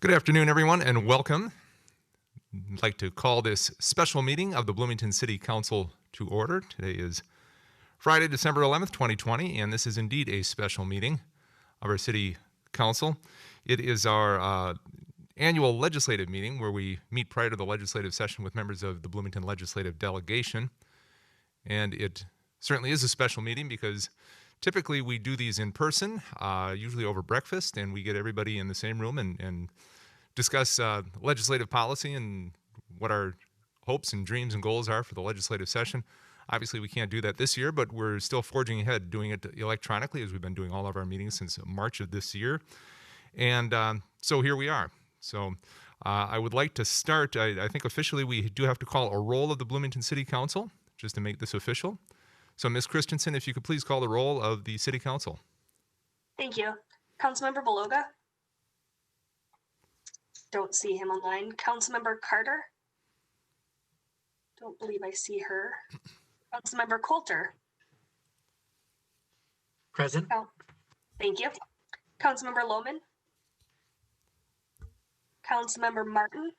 Good afternoon, everyone, and welcome. I'd like to call this special meeting of the Bloomington City Council to order. Today is Friday, December 11th, 2020, and this is indeed a special meeting of our City Council. It is our annual legislative meeting where we meet prior to the legislative session with members of the Bloomington Legislative Delegation. And it certainly is a special meeting because typically we do these in person, usually over breakfast, and we get everybody in the same room and discuss legislative policy and what our hopes and dreams and goals are for the legislative session. Obviously, we can't do that this year, but we're still forging ahead, doing it electronically, as we've been doing all of our meetings since March of this year. And so here we are. So I would like to start, I think officially we do have to call a roll of the Bloomington City Council, just to make this official. So Ms. Christensen, if you could please call the roll of the City Council. Thank you. Councilmember Beloga? Don't see him online. Councilmember Carter? Don't believe I see her. Councilmember Coulter? Present. Oh, thank you. Councilmember Lohman? Councilmember Martin?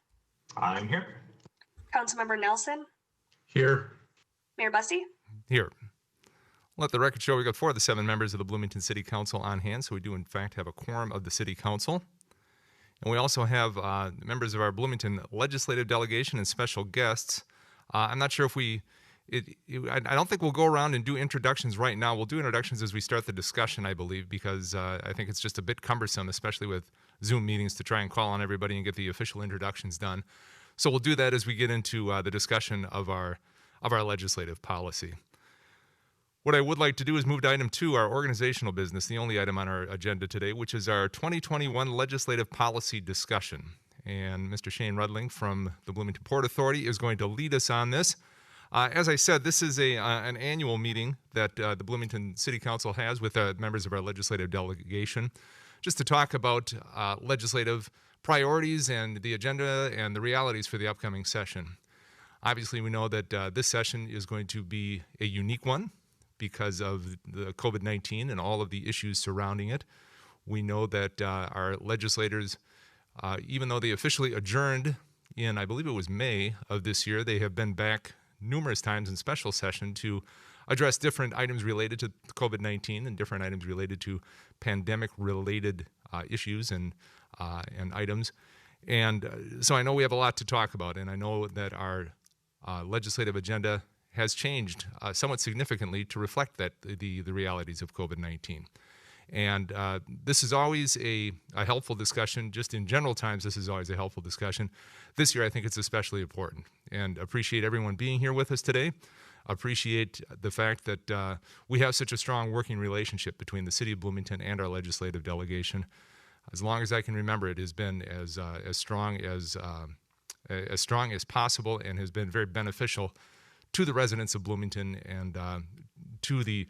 I'm here. Councilmember Nelson? Here. Mayor Bussey? Here. Let the record show we got 4 of the 7 members of the Bloomington City Council on hand, so we do in fact have a quorum of the City Council. And we also have members of our Bloomington Legislative Delegation and special guests. I'm not sure if I don't think we'll go around and do introductions right now. We'll do introductions as we start the discussion, I believe, because I think it's just a bit cumbersome, especially with Zoom meetings, to try and call on everybody and get the official introductions done. So we'll do that as we get into the discussion of our legislative policy. What I would like to do is move to item 2, our organizational business, the only item on our agenda today, which is our 2021 legislative policy discussion. And Mr. Shane Rudling from the Bloomington Port Authority is going to lead us on this. As I said, this is an annual meeting that the Bloomington City Council has with members of our legislative delegation, just to talk about legislative priorities and the agenda and the realities for the upcoming session. Obviously, we know that this session is going to be a unique one because of the COVID-19 and all of the issues surrounding it. We know that our legislators, even though they officially adjourned in, I believe it was May of this year, they have been back numerous times in special session to address different items related to COVID-19 and different items related to pandemic-related issues and items. And so I know we have a lot to talk about, and I know that our legislative agenda has changed somewhat significantly to reflect that the realities of COVID-19. And this is always a helpful discussion. Just in general times, this is always a helpful discussion. This year, I think it's especially important. And appreciate everyone being here with us today. Appreciate the fact that we have such a strong working relationship between the City of Bloomington and our legislative delegation. As long as I can remember, it has been as strong as possible and has been very beneficial to the residents of Bloomington and to the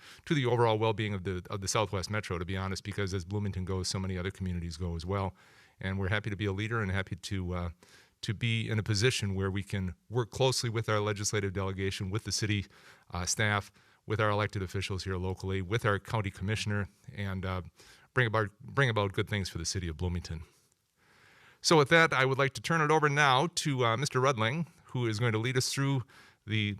overall well-being of the Southwest Metro, to be honest, because as Bloomington goes, so many other communities go as well. And we're happy to be a leader and happy to be in a position where we can work closely with our legislative delegation, with the city staff, with our elected officials here locally, with our county commissioner, and bring about good things for the city of Bloomington. So with that, I would like to turn it over now to Mr. Rudling, who is going to lead us through the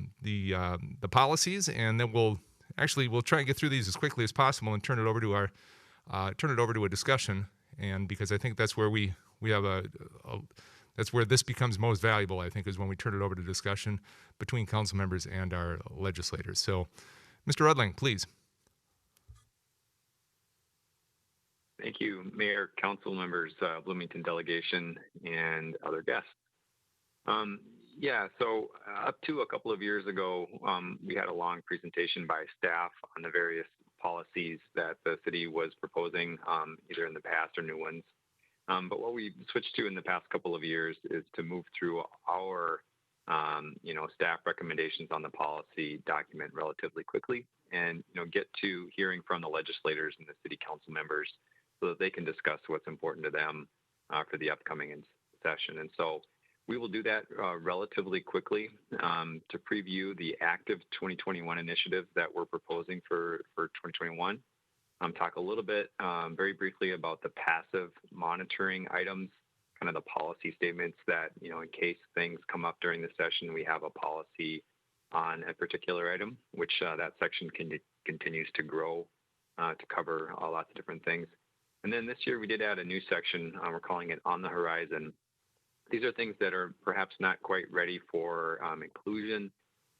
policies, and then we'll try and get through these as quickly as possible and turn it over to a discussion. And because I think that's where we have that's where this becomes most valuable, I think, is when we turn it over to discussion between council members and our legislators. So, Mr. Rudling, please. Thank you, Mayor, council members, Bloomington delegation, and other guests. So up to a couple of years ago, we had a long presentation by staff on the various policies that the city was proposing, either in the past or new ones. But what we switched to in the past couple of years is to move through our, staff recommendations on the policy document relatively quickly and, get to hearing from the legislators and the city council members so that they can discuss what's important to them for the upcoming session. And so we will do that relatively quickly to preview the active 2021 initiatives that we're proposing for 2021. Talk a little bit very briefly about the passive monitoring items kind of the policy statements that, you know, in case things come up during the session, we have a policy on a particular item, which that section continues to grow to cover lots of different things. And then this year we did add a new section. We're calling it On the Horizon. These are things that are perhaps not quite ready for inclusion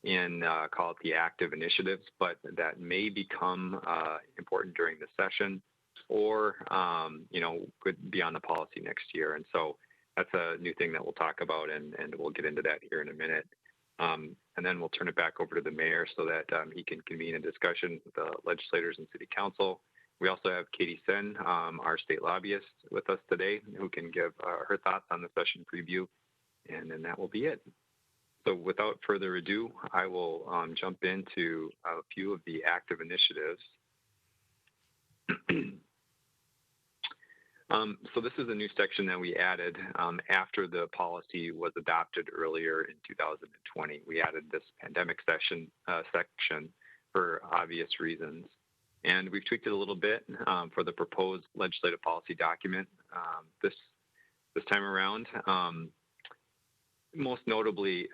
in call it the active initiatives, but that may become important during the session, or you know, could be on the policy next year. And so that's a new thing that we'll talk about, and we'll get into that here in a minute. And then we'll turn it back over to the mayor so that he can convene a discussion with the legislators and city council. We also have Katie Sen, our state lobbyist, with us today, who can give her thoughts on the session preview, and then that will be it. So without further ado, I will jump into a few of the active initiatives. So this is a new section that we added after the policy was adopted earlier in 2020. We added this pandemic section for obvious reasons. And we've tweaked it a little bit for the proposed legislative policy document this time around. Most notably,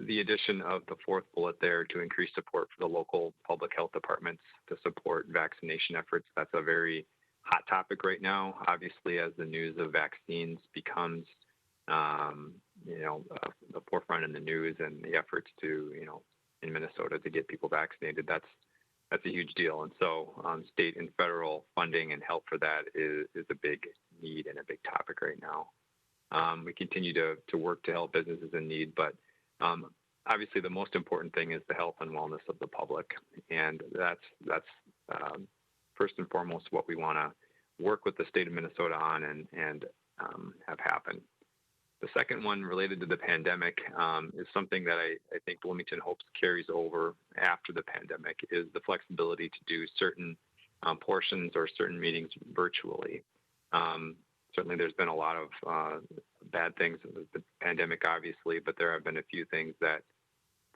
the addition of the fourth bullet there to increase support for the local public health departments to support vaccination efforts. That's a very hot topic right now. Obviously, as the news of vaccines becomes, you know, the forefront in the news, and the efforts to, you know, in Minnesota to get people vaccinated, that's a huge deal. And so state and federal funding and help for that is a big need and a big topic right now. We continue to work to help businesses in need, but obviously the most important thing is the health and wellness of the public. And that's first and foremost what we want to work with the state of Minnesota on and have happen. The second one, related to the pandemic, is something that I think Bloomington hopes carries over after the pandemic, is the flexibility to do certain portions or certain meetings virtually. Certainly there's been a lot of bad things with the pandemic, obviously, but there have been a few things that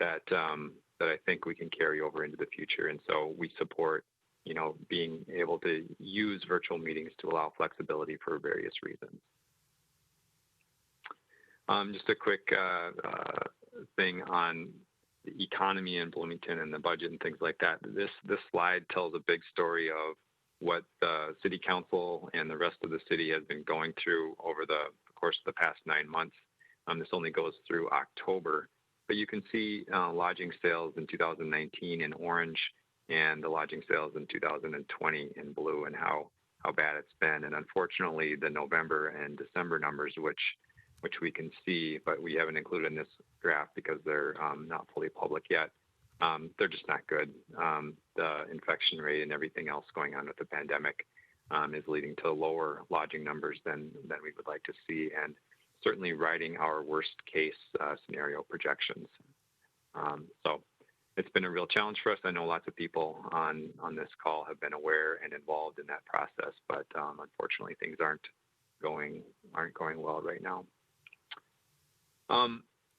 I think we can carry over into the future. And so we support, you know, being able to use virtual meetings to allow flexibility for various reasons. Just a quick thing on the economy in Bloomington and the budget and things like that. This slide tells a big story of what the city council and the rest of the city has been going through over the course of the past 9 months. This only goes through October, but you can see lodging sales in 2019 in orange, and the lodging sales in 2020 in blue, and how bad it's been. And unfortunately, the November and December numbers, which we can see, but we haven't included in this graph because they're not fully public yet. They're just not good. The infection rate and everything else going on with the pandemic is leading to lower lodging numbers than we would like to see, and certainly riding our worst case scenario projections. So it's been a real challenge for us. I know lots of people on this call have been aware and involved in that process, but unfortunately things aren't going well right now.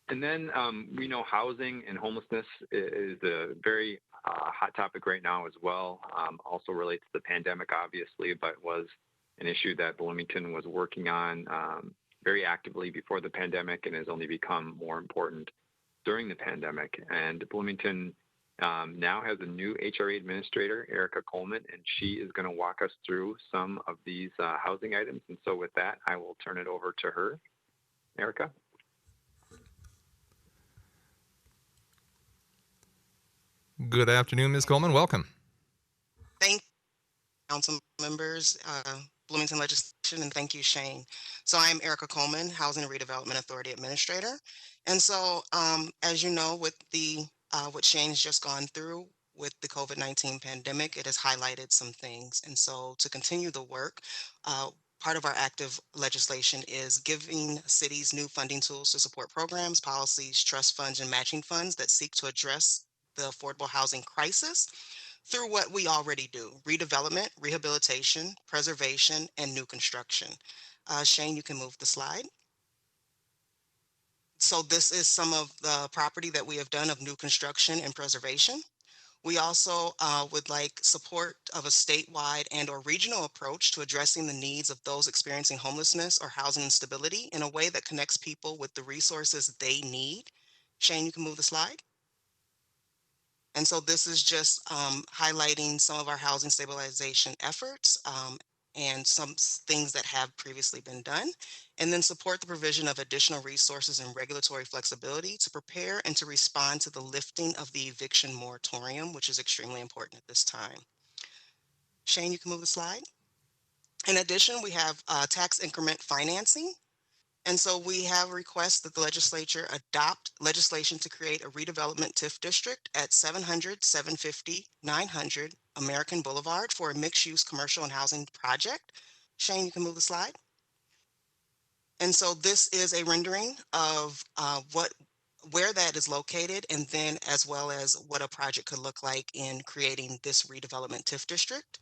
And then we know housing and homelessness is a very hot topic right now as well. Also relates to the pandemic, obviously, but was an issue that Bloomington was working on very actively before the pandemic, and has only become more important during the pandemic. And Bloomington now has a new HRA administrator, Erica Coleman, and she is going to walk us through some of these housing items. And so with that, I will turn it over to her. Erica? Good afternoon, Ms. Coleman. Welcome. Thank you, council members, Bloomington Legislation, and thank you, Shane. So I'm Erica Coleman, Housing and Redevelopment Authority Administrator. And so, as you know, with the what Shane's just gone through with the COVID-19 pandemic, it has highlighted some things. And so to continue the work, part of our active legislation is giving cities new funding tools to support programs, policies, trust funds, and matching funds that seek to address the affordable housing crisis through what we already do: redevelopment, rehabilitation, preservation, and new construction. Shane, you can move the slide. So this is some of the property that we have done of new construction and preservation. We also would like support of a statewide and or regional approach to addressing the needs of those experiencing homelessness or housing instability in a way that connects people with the resources they need. Shane, you can move the slide. And so this is just highlighting some of our housing stabilization efforts and some things that have previously been done, and then support the provision of additional resources and regulatory flexibility to prepare and to respond to the lifting of the eviction moratorium, which is extremely important at this time. Shane, you can move the slide. In addition, we have tax increment financing. And so we have a request that the legislature adopt legislation to create a redevelopment TIF district at 700, 750, 900 American Boulevard for a mixed-use commercial and housing project. Shane, you can move the slide. And so this is a rendering of where that is located, and then as well as what a project could look like in creating this redevelopment TIF district.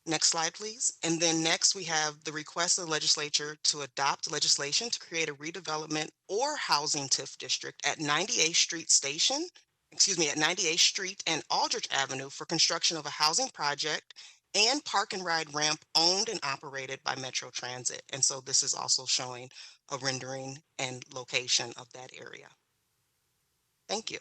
Next slide, please. And then next we have the request of the legislature to adopt legislation to create a redevelopment or housing TIF district at 98th Street Station, at 98th Street and Aldrich Avenue for construction of a housing project and park and ride ramp owned and operated by Metro Transit. And so this is also showing a rendering and location of that area. Thank you.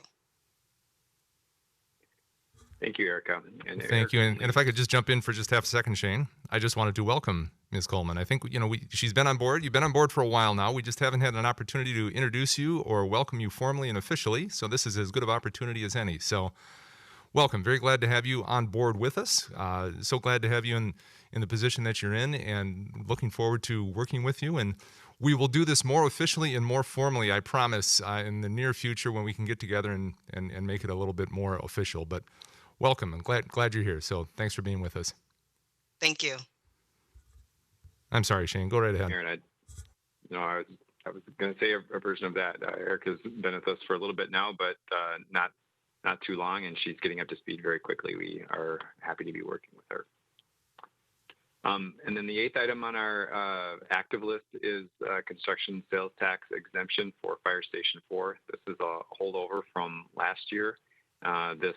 Thank you, Erica. And Thank you. And if I could just jump in for just half a second, Shane, I just wanted to welcome Ms. Coleman. I think, she's been on board. You've been on board for a while now. We just haven't had an opportunity to introduce you or welcome you formally and officially. So this is as good of opportunity as any. So welcome. Very glad to have you on board with us. So glad to have you in the position that you're in, and looking forward to working with you. And we will do this more officially and more formally, I promise, in the near future when we can get together and make it a little bit more official. But welcome, and glad you're here. So thanks for being with us. Thank you. I'm sorry, Shane. Go right ahead. Aaron, I was going to say a version of that. Erica's been with us for a little bit now, but not too long, and she's getting up to speed very quickly. We are happy to be working with her. And then the 8th item on our active list is construction sales tax exemption for Fire Station 4. This is a holdover from last year. This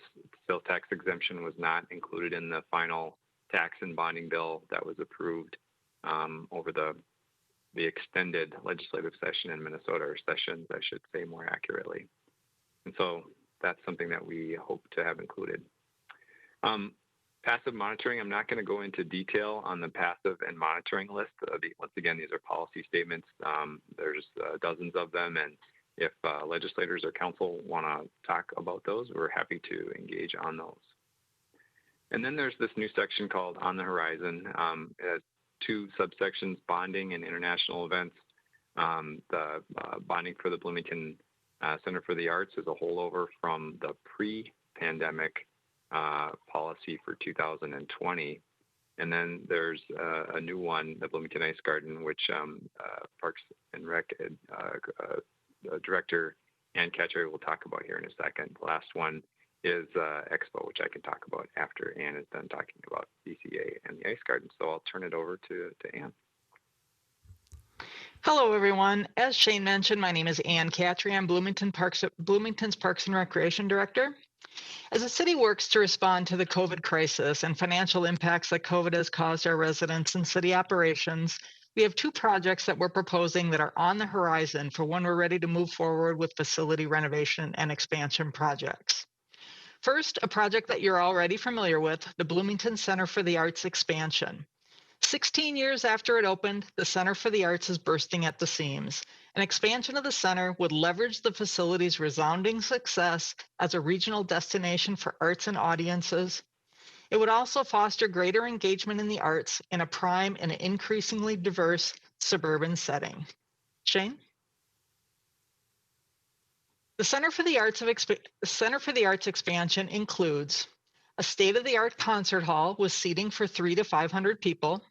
sales tax exemption was not included in the final tax and bonding bill that was approved over the extended legislative session in Minnesota, or sessions, I should say more accurately. And so that's something that we hope to have included. Passive monitoring, I'm not going to go into detail on the passive and monitoring list. Once again, these are policy statements. There's dozens of them, and if legislators or council want to talk about those, we're happy to engage on those. And then there's this new section called On the Horizon. It has 2 subsections, bonding and international events. The bonding for the Bloomington Center for the Arts is a holdover from the pre-pandemic policy for 2020. And then there's a new one, the Bloomington Ice Garden, which Parks and Rec Director Ann Catcher will talk about here in a second. The last one is Expo, which I can talk about after Ann is done talking about BCA and the Ice Garden. So I'll turn it over to Ann. Hello, everyone. As Shane mentioned, my name is Ann Catry. I'm Bloomington's Parks and Recreation Director. As the city works to respond to the COVID crisis and financial impacts that COVID has caused our residents and city operations, we have 2 projects that we're proposing that are on the horizon for when we're ready to move forward with facility renovation and expansion projects. First, a project that you're already familiar with, the Bloomington Center for the Arts expansion. 16 years after it opened, the Center for the Arts is bursting at the seams. An expansion of the center would leverage the facility's resounding success as a regional destination for arts and audiences. It would also foster greater engagement in the arts in a prime and increasingly diverse suburban setting. Shane? The Center for the Arts expansion includes a state-of-the-art concert hall with seating for 300 to 500 people,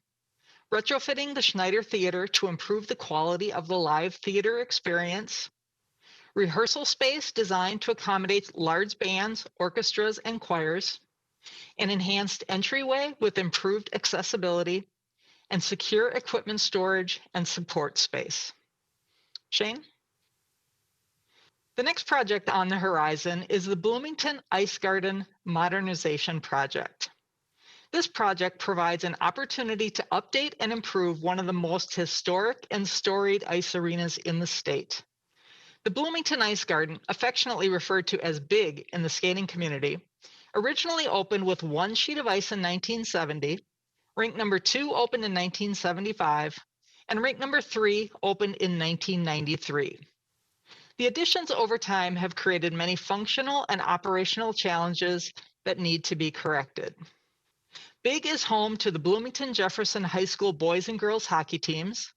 retrofitting the Schneider Theater to improve the quality of the live theater experience, rehearsal space designed to accommodate large bands, orchestras, and choirs, an enhanced entryway with improved accessibility, and secure equipment storage and support space. Shane? The next project on the horizon is the Bloomington Ice Garden Modernization Project. This project provides an opportunity to update and improve one of the most historic and storied ice arenas in the state. The Bloomington Ice Garden, affectionately referred to as BIG in the skating community, originally opened with one sheet of ice in 1970, rink number 2 opened in 1975, and rink number 3 opened in 1993. The additions over time have created many functional and operational challenges that need to be corrected. BIG is home to the Bloomington Jefferson High School boys and girls hockey teams,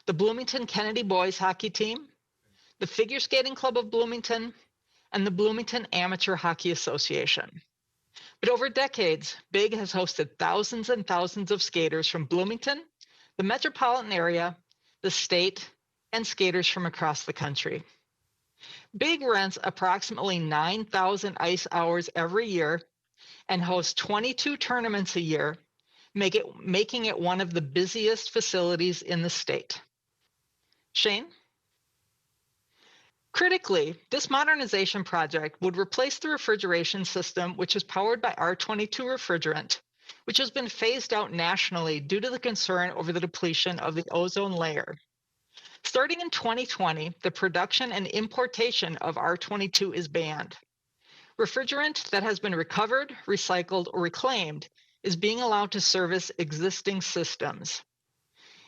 the Bloomington Kennedy boys hockey team, the Figure Skating Club of Bloomington, and the Bloomington Amateur Hockey Association. But over decades, BIG has hosted thousands and thousands of skaters from Bloomington, the metropolitan area, the state, and skaters from across the country. BIG rents approximately 9,000 ice hours every year and hosts 22 tournaments a year, making it one of the busiest facilities in the state. Shane? Critically, this modernization project would replace the refrigeration system, which is powered by R22 refrigerant, which has been phased out nationally due to the concern over the depletion of the ozone layer. Starting in 2020, the production and importation of R22 is banned. Refrigerant that has been recovered, recycled, or reclaimed is being allowed to service existing systems.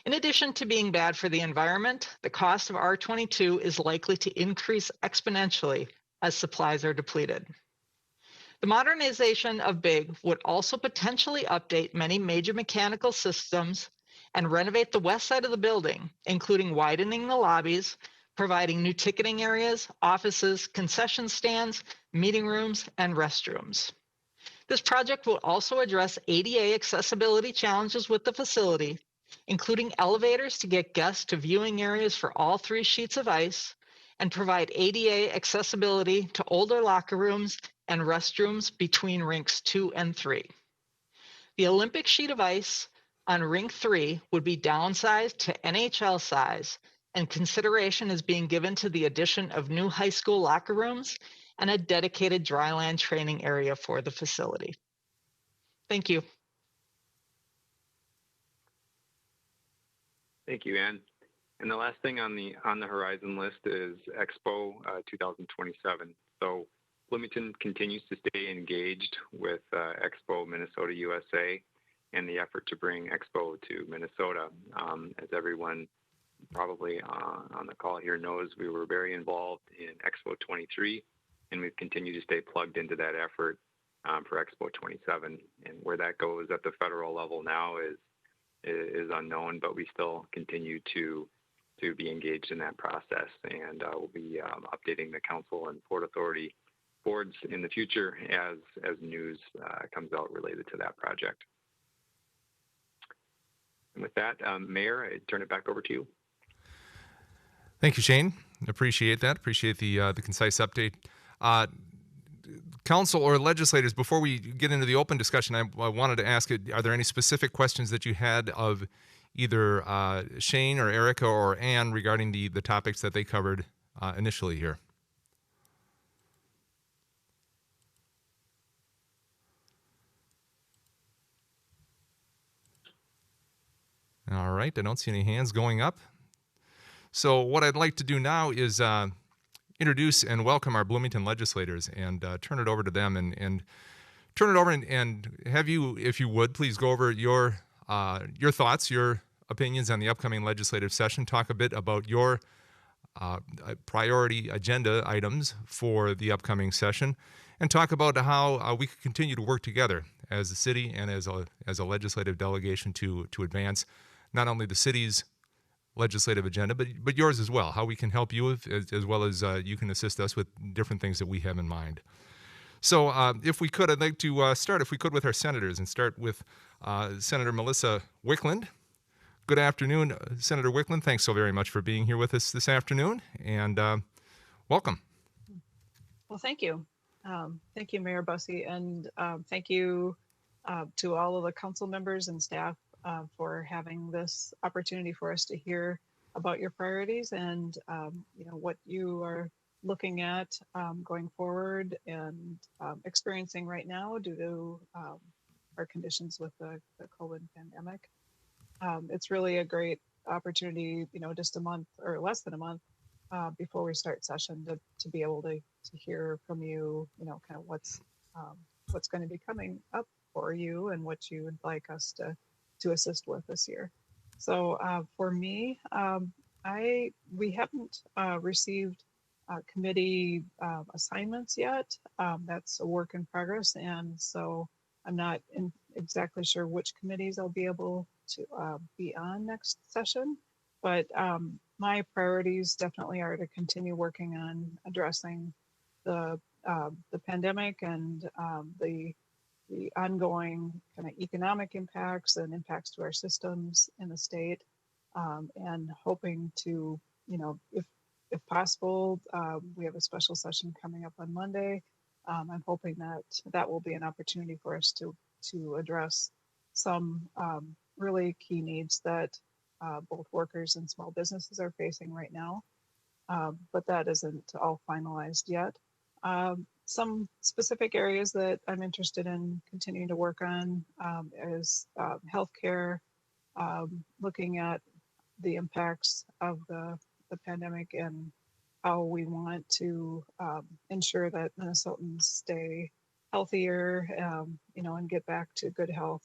In addition to being bad for the environment, the cost of R22 is likely to increase exponentially as supplies are depleted. The modernization of BIG would also potentially update many major mechanical systems and renovate the west side of the building, including widening the lobbies, providing new ticketing areas, offices, concession stands, meeting rooms, and restrooms. This project will also address ADA accessibility challenges with the facility, including elevators to get guests to viewing areas for all 3 sheets of ice, and provide ADA accessibility to older locker rooms and restrooms between rinks 2 and 3. The Olympic sheet of ice on rink 3 would be downsized to NHL size, and consideration is being given to the addition of new high school locker rooms and a dedicated dryland training area for the facility. Thank you. Thank you, Ann. And the last thing on the horizon list is Expo 2027. So Bloomington continues to stay engaged with Expo Minnesota USA and the effort to bring Expo to Minnesota. As everyone probably on the call here knows, we were very involved in Expo 23, and we've continued to stay plugged into that effort for Expo 27. And where that goes at the federal level now is unknown, but we still continue to be engaged in that process, and we'll be updating the council and port authority boards in the future as news comes out related to that project. And with that, Mayor, I turn it back over to you. Thank you, Shane. Appreciate that. Appreciate the concise update. Council or legislators, before we get into the open discussion, I wanted to ask, are there any specific questions that you had of either Shane or Erica or Ann regarding the topics that they covered initially here? All right, I don't see any hands going up. So what I'd like to do now is introduce and welcome our Bloomington legislators and turn it over to them and turn it over and have you, if you would, please go over your thoughts, your opinions on the upcoming legislative session. Talk a bit about your priority agenda items for the upcoming session, and talk about how we could continue to work together as a city and as a legislative delegation to advance not only the city's legislative agenda, but yours as well, how we can help you as well as you can assist us with different things that we have in mind. So if we could, I'd like to start, if we could, with our senators and start with Senator Melissa Wickland. Good afternoon, Senator Wickland. Thanks so very much for being here with us this afternoon, and welcome. Well, thank you. Thank you, Mayor Bussey, and thank you to all of the council members and staff for having this opportunity for us to hear about your priorities and what you are looking at going forward and experiencing right now due to our conditions with the COVID pandemic. It's really a great opportunity, just a month or less than a month before we start session to be able to hear from you, kind of what's going to be coming up for you and what you would like us to assist with this year. So for me, we haven't received committee assignments yet. That's a work in progress, and so I'm not exactly sure which committees I'll be able to be on next session, but my priorities definitely are to continue working on addressing the pandemic and the ongoing kind of economic impacts and impacts to our systems in the state, and hoping to, if possible, we have a special session coming up on Monday. I'm hoping that will be an opportunity for us to address some really key needs that both workers and small businesses are facing right now. But that isn't all finalized yet. Some specific areas that I'm interested in continuing to work on is healthcare, looking at the impacts of the pandemic and how we want to ensure that Minnesotans stay healthier, and get back to good health.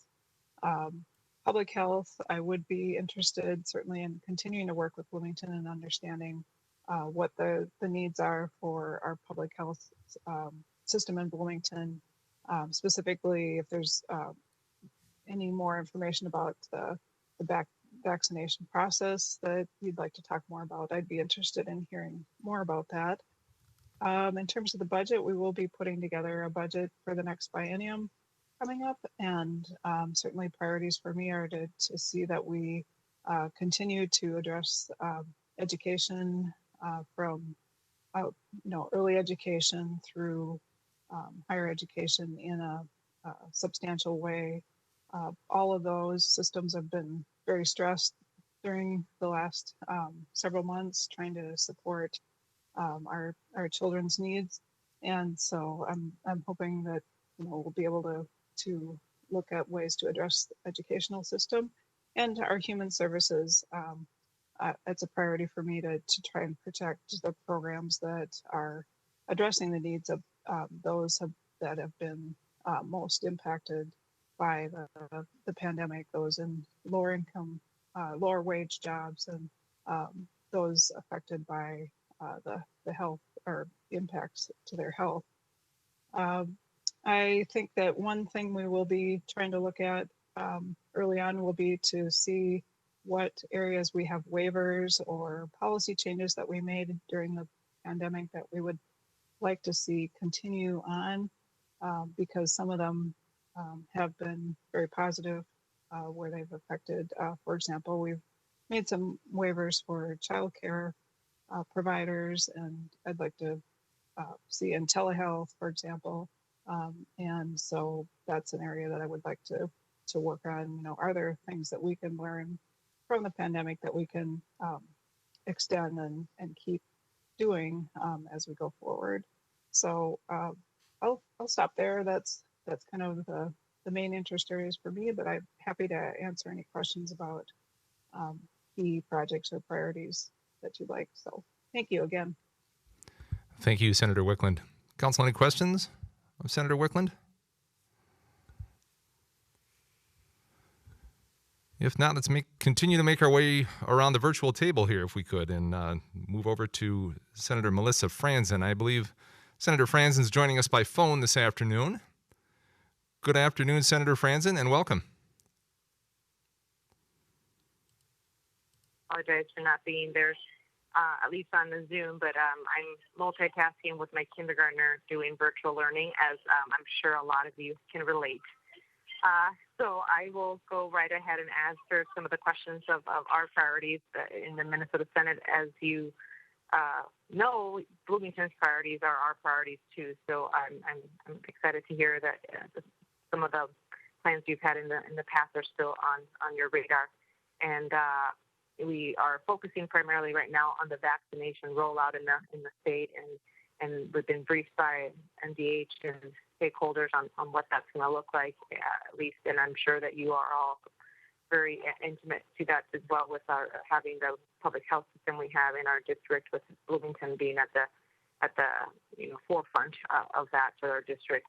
Public health, I would be interested certainly in continuing to work with Bloomington and understanding what the needs are for our public health system in Bloomington. Specifically, if there's any more information about the vaccination process that you'd like to talk more about, I'd be interested in hearing more about that. In terms of the budget, we will be putting together a budget for the next biennium coming up, and certainly priorities for me are to see that we continue to address education from early education through higher education in a substantial way. All of those systems have been very stressed during the last several months, trying to support our children's needs, and so I'm hoping that we'll be able to look at ways to address the educational system and our human services. It's a priority for me to try and protect the programs that are addressing the needs of those that have been most impacted by the pandemic, those in lower income, lower wage jobs, and those affected by the health or impacts to their health. I think that one thing we will be trying to look at early on will be to see what areas we have waivers or policy changes that we made during the pandemic that we would like to see continue on, because some of them have been very positive where they've affected, for example, we've made some waivers for childcare providers, and I'd like to see in telehealth, for example. And so that's an area that I would like to work on. Are there things that we can learn from the pandemic that we can extend and keep doing as we go forward? So I'll stop there. That's kind of the main interest areas for me, but I'm happy to answer any questions about key projects or priorities that you'd like. So thank you again. Thank you, Senator Wickland. Council, any questions of Senator Wickland? If not, let's continue to make our way around the virtual table here, if we could, and move over to Senator Melissa Franzen. I believe Senator Franzen is joining us by phone this afternoon. Good afternoon, Senator Franzen, and welcome. Apologize for not being there, at least on the Zoom, but I'm multitasking with my kindergartner doing virtual learning, as I'm sure a lot of you can relate. So I will go right ahead and answer some of the questions of our priorities in the Minnesota Senate. As you know, Bloomington's priorities are our priorities too. So I'm excited to hear that some of the plans you've had in the past are still on your radar. And we are focusing primarily right now on the vaccination rollout in the state, and we've been briefed by NDH and stakeholders on what that's going to look like, at least. And I'm sure that you are all very intimate to that as well, with our having the public health system we have in our district, with Bloomington being at the forefront of that for our district.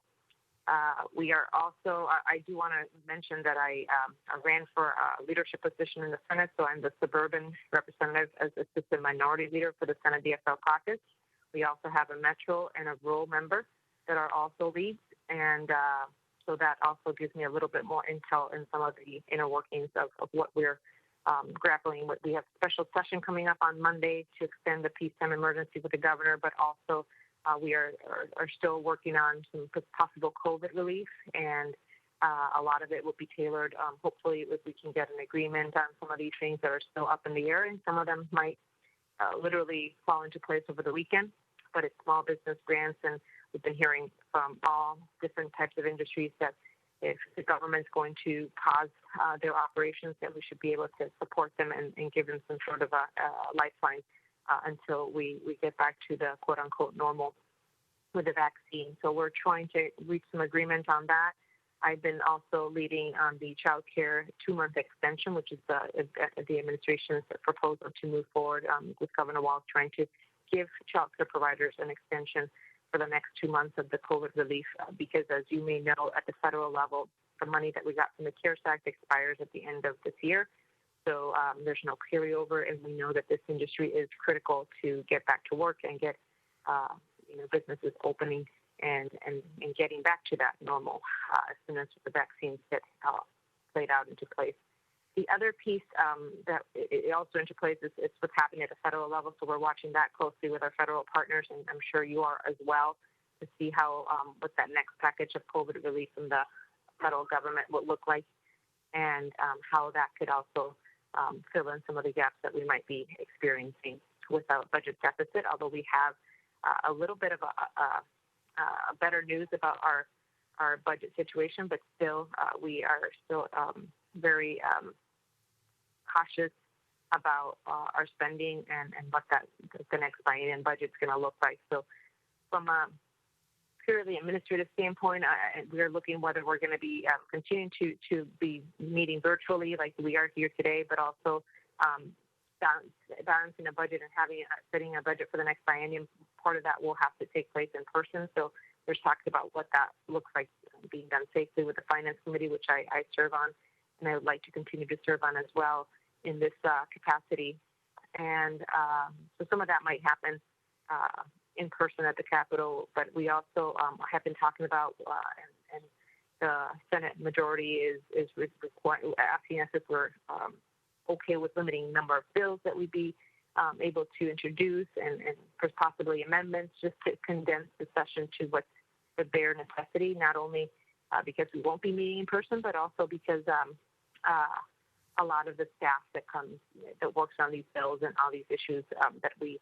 We are also, I do want to mention that I ran for a leadership position in the Senate, so I'm the suburban representative as assistant minority leader for the Senate DFL caucus. We also have a metro and a rural member that are also leads, and so that also gives me a little bit more intel in some of the inner workings of what we're grappling with. We have a special session coming up on Monday to extend the peacetime emergency with the governor, but also we are still working on some possible COVID relief, and a lot of it will be tailored. Hopefully, if we can get an agreement on some of these things that are still up in the air, and some of them might literally fall into place over the weekend. But it's small business grants, and we've been hearing from all different types of industries that if the government's going to pause their operations, that we should be able to support them and give them some sort of a lifeline until we get back to the quote-unquote normal with the vaccine. So we're trying to reach some agreement on that. I've been also leading on the child care 2-month extension, which is the administration's proposal to move forward with Governor Walz, trying to give child care providers an extension for the next 2 months of the COVID relief, because as you may know, at the federal level, the money that we got from the CARES Act expires at the end of this year. So there's no carryover, and we know that this industry is critical to get back to work and get businesses opening and getting back to that normal as soon as the vaccines get played out into place. The other piece that it also into place is what's happening at the federal level. So we're watching that closely with our federal partners, and I'm sure you are as well, to see how what that next package of COVID relief from the federal government would look like, and how that could also fill in some of the gaps that we might be experiencing with our budget deficit. Although we have a little bit of a better news about our budget situation, but still we are still very cautious about our spending and what the next biennium budget is going to look like. So from a purely administrative standpoint, we're looking whether we're going to be continuing to be meeting virtually like we are here today, but also balancing a budget and setting a budget for the next biennium. Part of that will have to take place in person. So there's talks about what that looks like being done safely with the Finance Committee, which I serve on, and I would like to continue to serve on as well in this capacity. And so some of that might happen in person at the Capitol, but we also have been talking about, and the Senate majority is asking us if we're okay with limiting the number of bills that we'd be able to introduce, and possibly amendments, just to condense the session to what's the bare necessity, not only because we won't be meeting in person, but also because a lot of the staff that works on these bills and all these issues that we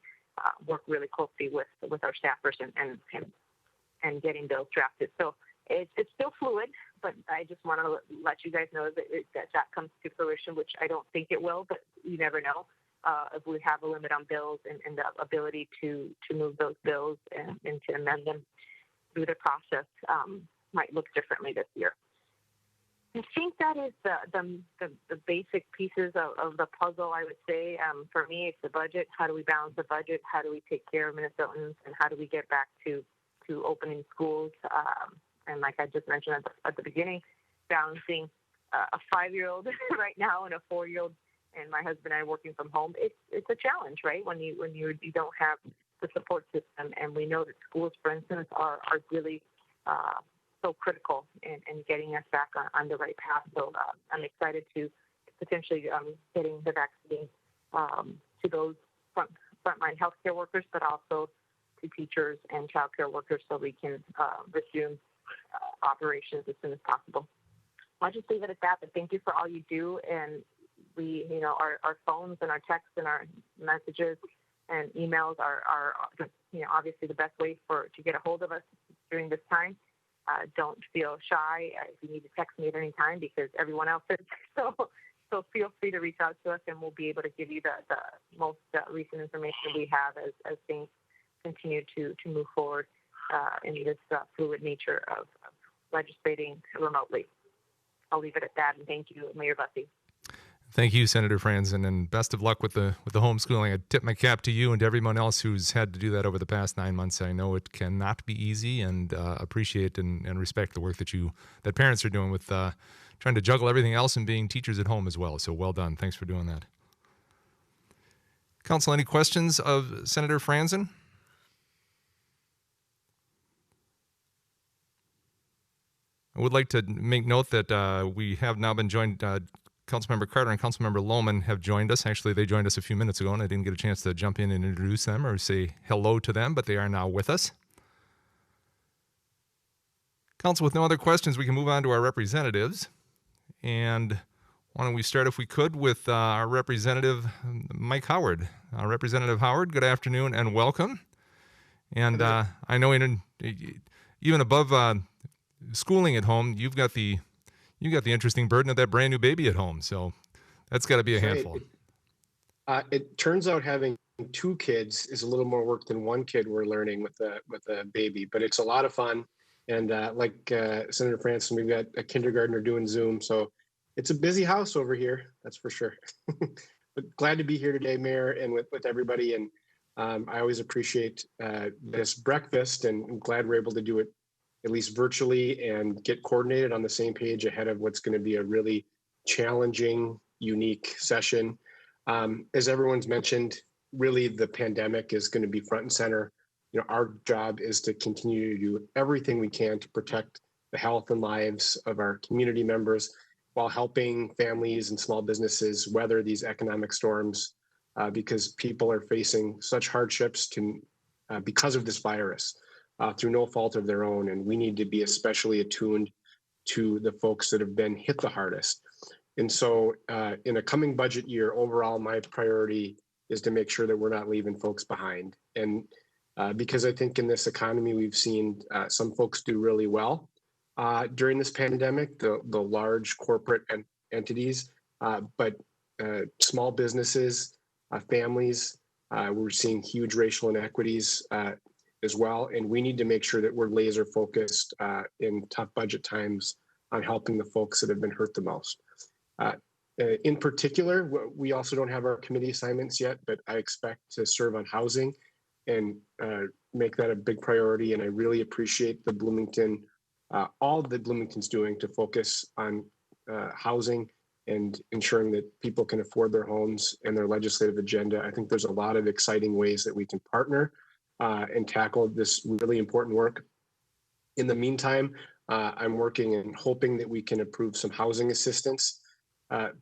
work really closely with our staffers and getting bills drafted. So it's still fluid, but I just want to let you guys know that comes to fruition, which I don't think it will, but you never know. If we have a limit on bills and the ability to move those bills and to amend them through the process might look differently this year. I think that is the basic pieces of the puzzle, I would say. For me, it's the budget. How do we balance the budget? How do we take care of Minnesotans? And how do we get back to opening schools? And like I just mentioned at the beginning, balancing a 5-year-old right now and a 4-year-old, and my husband and I working from home. It's a challenge, right? When you don't have the support system, and we know that schools, for instance, are really so critical in getting us back on the right path. So I'm excited to potentially getting the vaccine to those frontline healthcare workers, but also to teachers and childcare workers, so we can resume operations as soon as possible. I'll just leave it at that. But thank you for all you do, and we, our phones and our texts and our messages and emails are obviously the best way to get a hold of us during this time. Don't feel shy if you need to text me at any time, because everyone else is. So So feel free to reach out to us, and we'll be able to give you the most recent information we have as things continue to move forward in this fluid nature of legislating remotely. I'll leave it at that, and thank you, Mayor Bussey. Thank you, Senator Franzen, and best of luck with the homeschooling. I tip my cap to you and to everyone else who's had to do that over the past 9 months. I know it cannot be easy, and appreciate and respect the work that parents are doing with trying to juggle everything else and being teachers at home as well. So well done. Thanks for doing that. Council, any questions of Senator Franzen? I would like to make note that we have now been joined. Councilmember Carter and Councilmember Lohman have joined us. Actually, they joined us a few minutes ago, and I didn't get a chance to jump in and introduce them or say hello to them, but they are now with us. Council, with no other questions, we can move on to our representatives. And why don't we start, if we could, with our representative, Mike Howard. Representative Howard, good afternoon and welcome. And I know even above schooling at home, you've got the interesting burden of that brand new baby at home. So that's got to be a handful. It turns out having 2 kids is a little more work than 1 kid we're learning with a baby, but it's a lot of fun. And like Senator Franzen, we've got a kindergartner doing Zoom. So it's a busy house over here, that's for sure. But glad to be here today, Mayor, and with everybody. And I always appreciate this breakfast, and I'm glad we're able to do it at least virtually and get coordinated on the same page ahead of what's going to be a really challenging, unique session. As everyone's mentioned, really the pandemic is going to be front and center. You know, our job is to continue to do everything we can to protect the health and lives of our community members while helping families and small businesses weather these economic storms because people are facing such hardships because of this virus. Through no fault of their own. And we need to be especially attuned to the folks that have been hit the hardest. And so in a coming budget year, overall, my priority is to make sure that we're not leaving folks behind. And because I think in this economy, we've seen some folks do really well during this pandemic, the large corporate entities, but small businesses, families, we're seeing huge racial inequities as well. And we need to make sure that we're laser focused in tough budget times on helping the folks that have been hurt the most. In particular, we also don't have our committee assignments yet, but I expect to serve on housing and make that a big priority. And I really appreciate the Bloomington, all that Bloomington's doing to focus on housing and ensuring that people can afford their homes and their legislative agenda. I think there's a lot of exciting ways that we can partner and tackle this really important work. In the meantime, I'm working and hoping that we can approve some housing assistance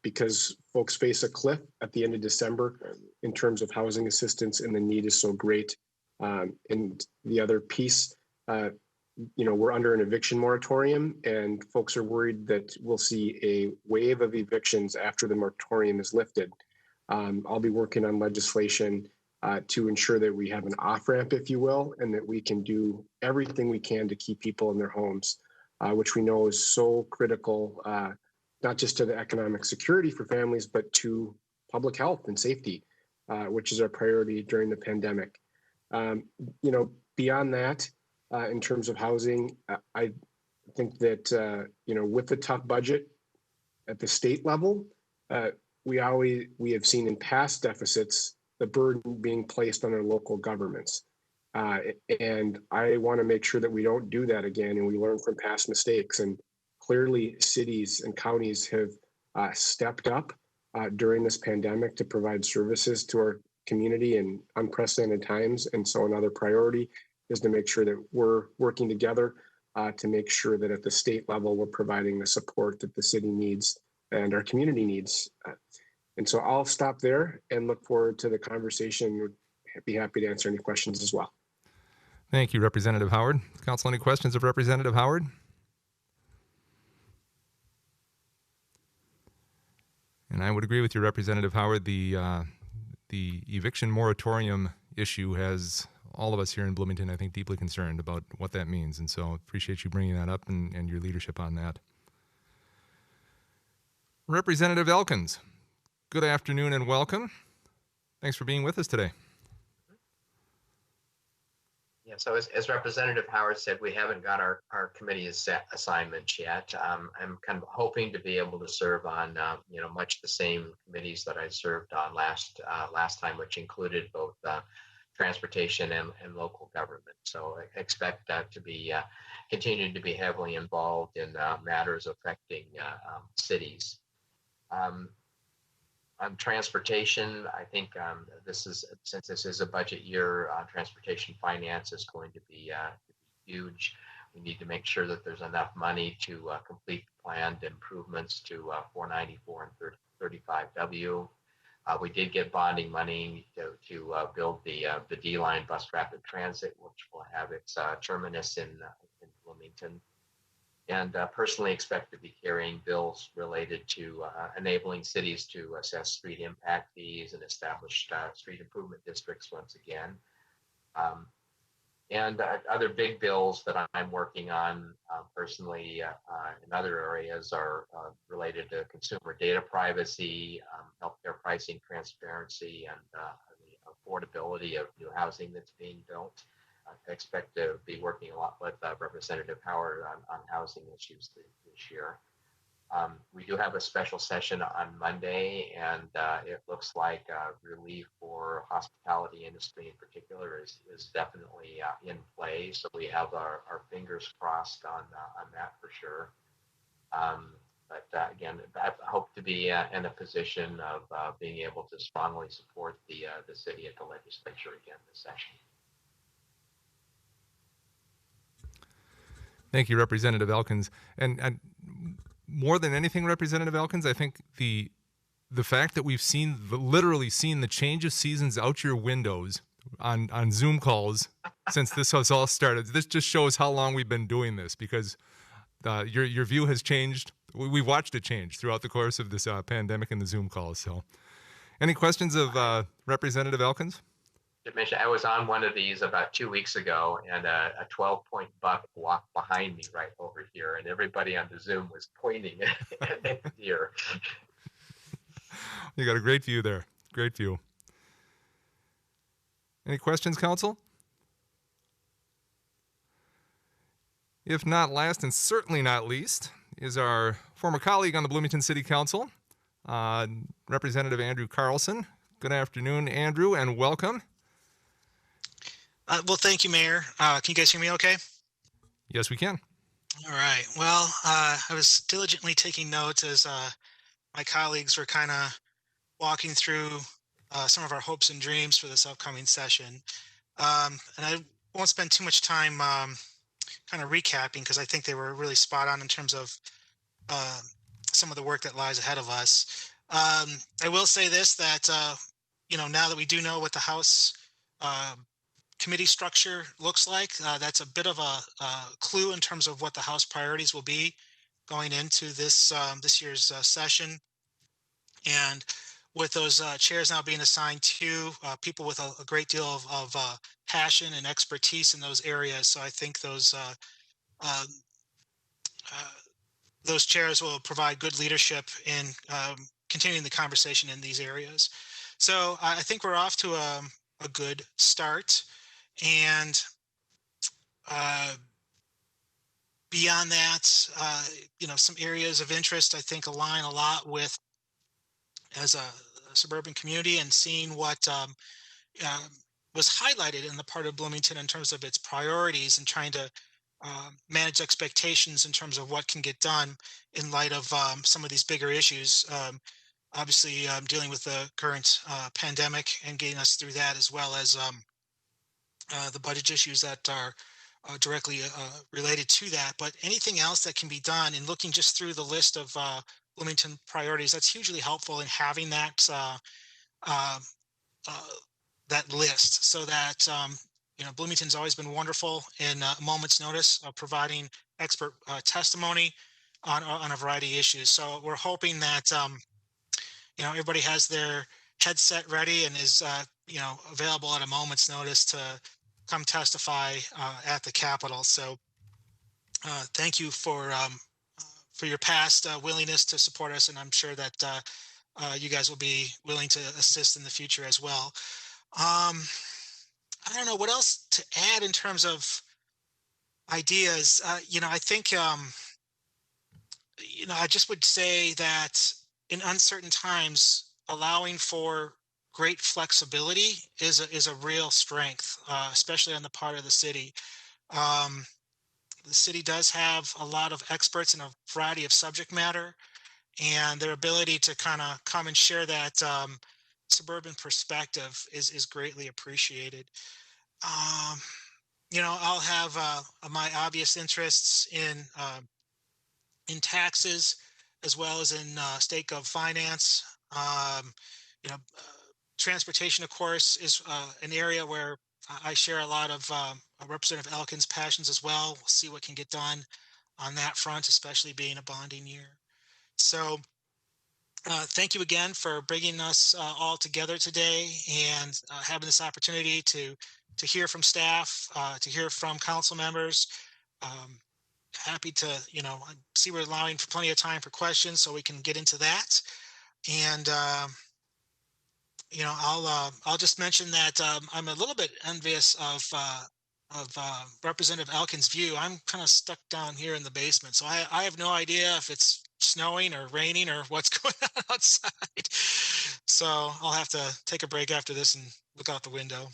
because folks face a cliff at the end of December in terms of housing assistance, and the need is so great. And the other piece, we're under an eviction moratorium, and folks are worried that we'll see a wave of evictions after the moratorium is lifted. I'll be working on legislation to ensure that we have an off-ramp, if you will, and that we can do everything we can to keep people in their homes, which we know is so critical, not just to the economic security for families, but to public health and safety, which is our priority during the pandemic. Beyond that, in terms of housing, I think that, with the tough budget at the state level, we have seen in past deficits the burden being placed on our local governments. And I want to make sure that we don't do that again and we learn from past mistakes. And clearly cities and counties have stepped up during this pandemic to provide services to our community in unprecedented times. And so another priority is to make sure that we're working together to make sure that at the state level, we're providing the support that the city needs and our community needs. And so I'll stop there and look forward to the conversation. Would be happy to answer any questions as well. Thank you, Representative Howard. Council, any questions of Representative Howard? And I would agree with you, Representative Howard. The eviction moratorium issue has all of us here in Bloomington, I think, deeply concerned about what that means. And so appreciate you bringing that up and your leadership on that. Representative Elkins, good afternoon and welcome. Thanks for being with us today. Yeah, so as Representative Howard said, we haven't got our committee assignments yet. I'm kind of hoping to be able to serve on, much the same committees that I served on last time, which included both transportation and local government. So I expect to be continuing to be heavily involved in matters affecting cities. On transportation, I think since this is a budget year, transportation finance is going to be huge. We need to make sure that there's enough money to complete planned improvements to 494 and 35W. We did get bonding money to build the D-Line bus rapid transit, which will have its terminus in Bloomington. And personally expect to be carrying bills related to enabling cities to assess street impact fees and establish street improvement districts once again. And other big bills that I'm working on personally in other areas are related to consumer data privacy, healthcare pricing transparency, and the affordability of new housing that's being built. I expect to be working a lot with Representative Howard on housing issues this year. We do have a special session on Monday, and it looks like relief for hospitality industry in particular is definitely in play. So we have our fingers crossed on that for sure. But again, I hope to be in a position of being able to strongly support the city at the legislature again this session. Thank you, Representative Elkins. And more than anything, Representative Elkins, I think the fact that we've literally seen the change of seasons out your windows on Zoom calls since this has all started, this just shows how long we've been doing this, because your view has changed. We've watched it change throughout the course of this pandemic and the Zoom calls. So any questions of Representative Elkins? I was on one of these about 2 weeks ago, and a 12-point buck walked behind me right over here, and everybody on the Zoom was pointing at the deer. You got a great view there. Great view. Any questions, Council? If not last, and certainly not least, is our former colleague on the Bloomington City Council, Representative Andrew Carlson. Good afternoon, Andrew, and welcome. Well, thank you, Mayor. Can you guys hear me okay? Yes, we can. All right. Well, I was diligently taking notes as my colleagues were kind of walking through some of our hopes and dreams for this upcoming session. And I won't spend too much time kind of recapping, because I think they were really spot on in terms of some of the work that lies ahead of us. I will say this, that, now that we do know what the House committee structure looks like, that's a bit of a clue in terms of what the House priorities will be going into this year's session. And with those chairs now being assigned to people with a great deal of passion and expertise in those areas, so I think those chairs will provide good leadership in continuing the conversation in these areas. So I think we're off to a good start. And beyond that, some areas of interest I think align a lot with, as a suburban community, and seeing what was highlighted in the part of Bloomington in terms of its priorities, and trying to manage expectations in terms of what can get done in light of some of these bigger issues. Obviously, dealing with the current pandemic and getting us through that, as well as the budget issues that are directly related to that. But anything else that can be done, in looking just through the list of Bloomington priorities, that's hugely helpful in having that that list, so that Bloomington's always been wonderful in a moment's notice of providing expert testimony on a variety of issues. So we're hoping that everybody has their headset ready and is available at a moment's notice to come testify at the Capitol. So thank you for your past willingness to support us, and I'm sure that you guys will be willing to assist in the future as well. I don't know what else to add in terms of ideas. I think I just would say that in uncertain times, allowing for great flexibility is a real strength, especially on the part of the city. The city does have a lot of experts in a variety of subject matter, and their ability to kind of come and share that suburban perspective is greatly appreciated. Um, I'll have my obvious interests in taxes, as well as in state gov finance. Um, Transportation, of course, is an area where I share a lot of Representative Elkin's passions as well. We'll see what can get done on that front, especially being a bonding year. So thank you again for bringing us all together today and having this opportunity to hear from staff, to hear from council members. Happy to, I see we're allowing for plenty of time for questions, so we can get into that. And I'll just mention that I'm a little bit envious of Representative Elkin's view. I'm kind of stuck down here in the basement, so I have no idea if it's snowing or raining or what's going on outside. So I'll have to take a break after this and look out the window.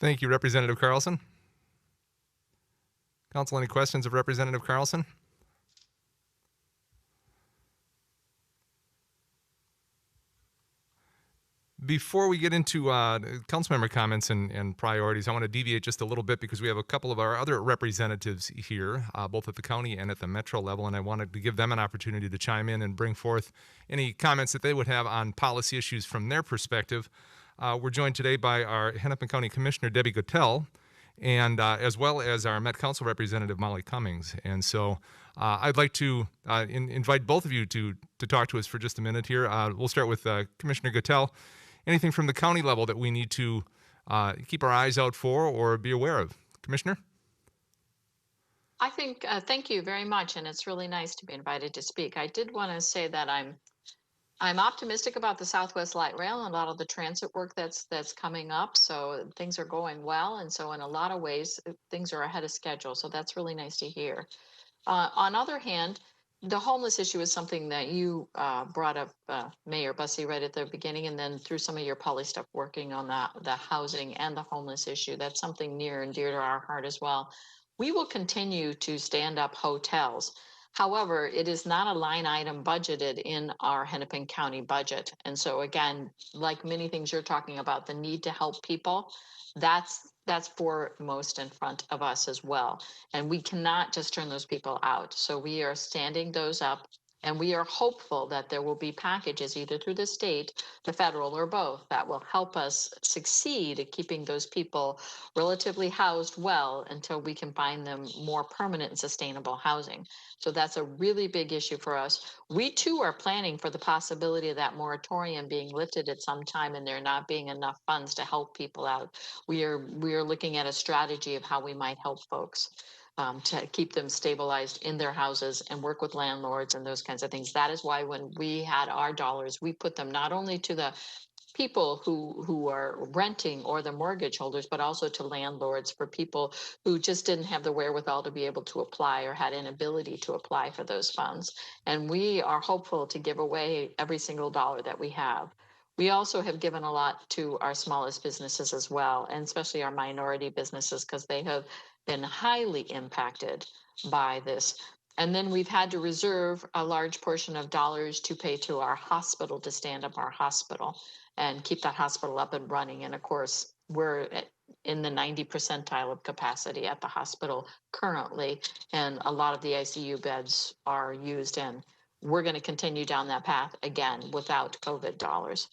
Thank you, Representative Carlson. Council, any questions of Representative Carlson? Before we get into councilmember comments and priorities, I want to deviate just a little bit because we have a couple of our other representatives here, both at the county and at the metro level, and I wanted to give them an opportunity to chime in and bring forth any comments that they would have on policy issues from their perspective. We're joined today by our Hennepin County Commissioner, Debbie Goodell, and as well as our Met Council Representative, Molly Cummings. And so I'd like to invite both of you to talk to us for just a minute here. We'll start with Commissioner Goodell. Anything from the county level that we need to keep our eyes out for or be aware of? Commissioner? I think, thank you very much, and it's really nice to be invited to speak. I did want to say that I'm optimistic about the Southwest Light Rail and a lot of the transit work that's coming up. So things are going well, and so in a lot of ways, things are ahead of schedule. So that's really nice to hear. On the other hand, the homeless issue is something that you brought up, Mayor Bussey, right at the beginning, and then through some of your poly stuff working on the housing and the homeless issue. That's something near and dear to our heart as well. We will continue to stand up hotels. However, it is not a line item budgeted in our Hennepin County budget. And so again, like many things you're talking about, the need to help people, that's foremost in front of us as well. And we cannot just turn those people out. So we are standing those up, and we are hopeful that there will be packages either through the state, the federal, or both that will help us succeed at keeping those people relatively housed well until we can find them more permanent and sustainable housing. So that's a really big issue for us. We too are planning for the possibility of that moratorium being lifted at some time and there not being enough funds to help people out. We are looking at a strategy of how we might help folks to keep them stabilized in their houses and work with landlords and those kinds of things. That is why when we had our dollars, we put them not only to the people who are renting or the mortgage holders, but also to landlords for people who just didn't have the wherewithal to be able to apply or had inability to apply for those funds. And we are hopeful to give away every single dollar that we have. We also have given a lot to our smallest businesses as well, and especially our minority businesses, because they have been highly impacted by this. And then we've had to reserve a large portion of dollars to pay to our hospital to stand up our hospital and keep that hospital up and running. And of course, we're in the 90 percentile of capacity at the hospital currently, and a lot of the ICU beds are used, and we're going to continue down that path again without COVID dollars.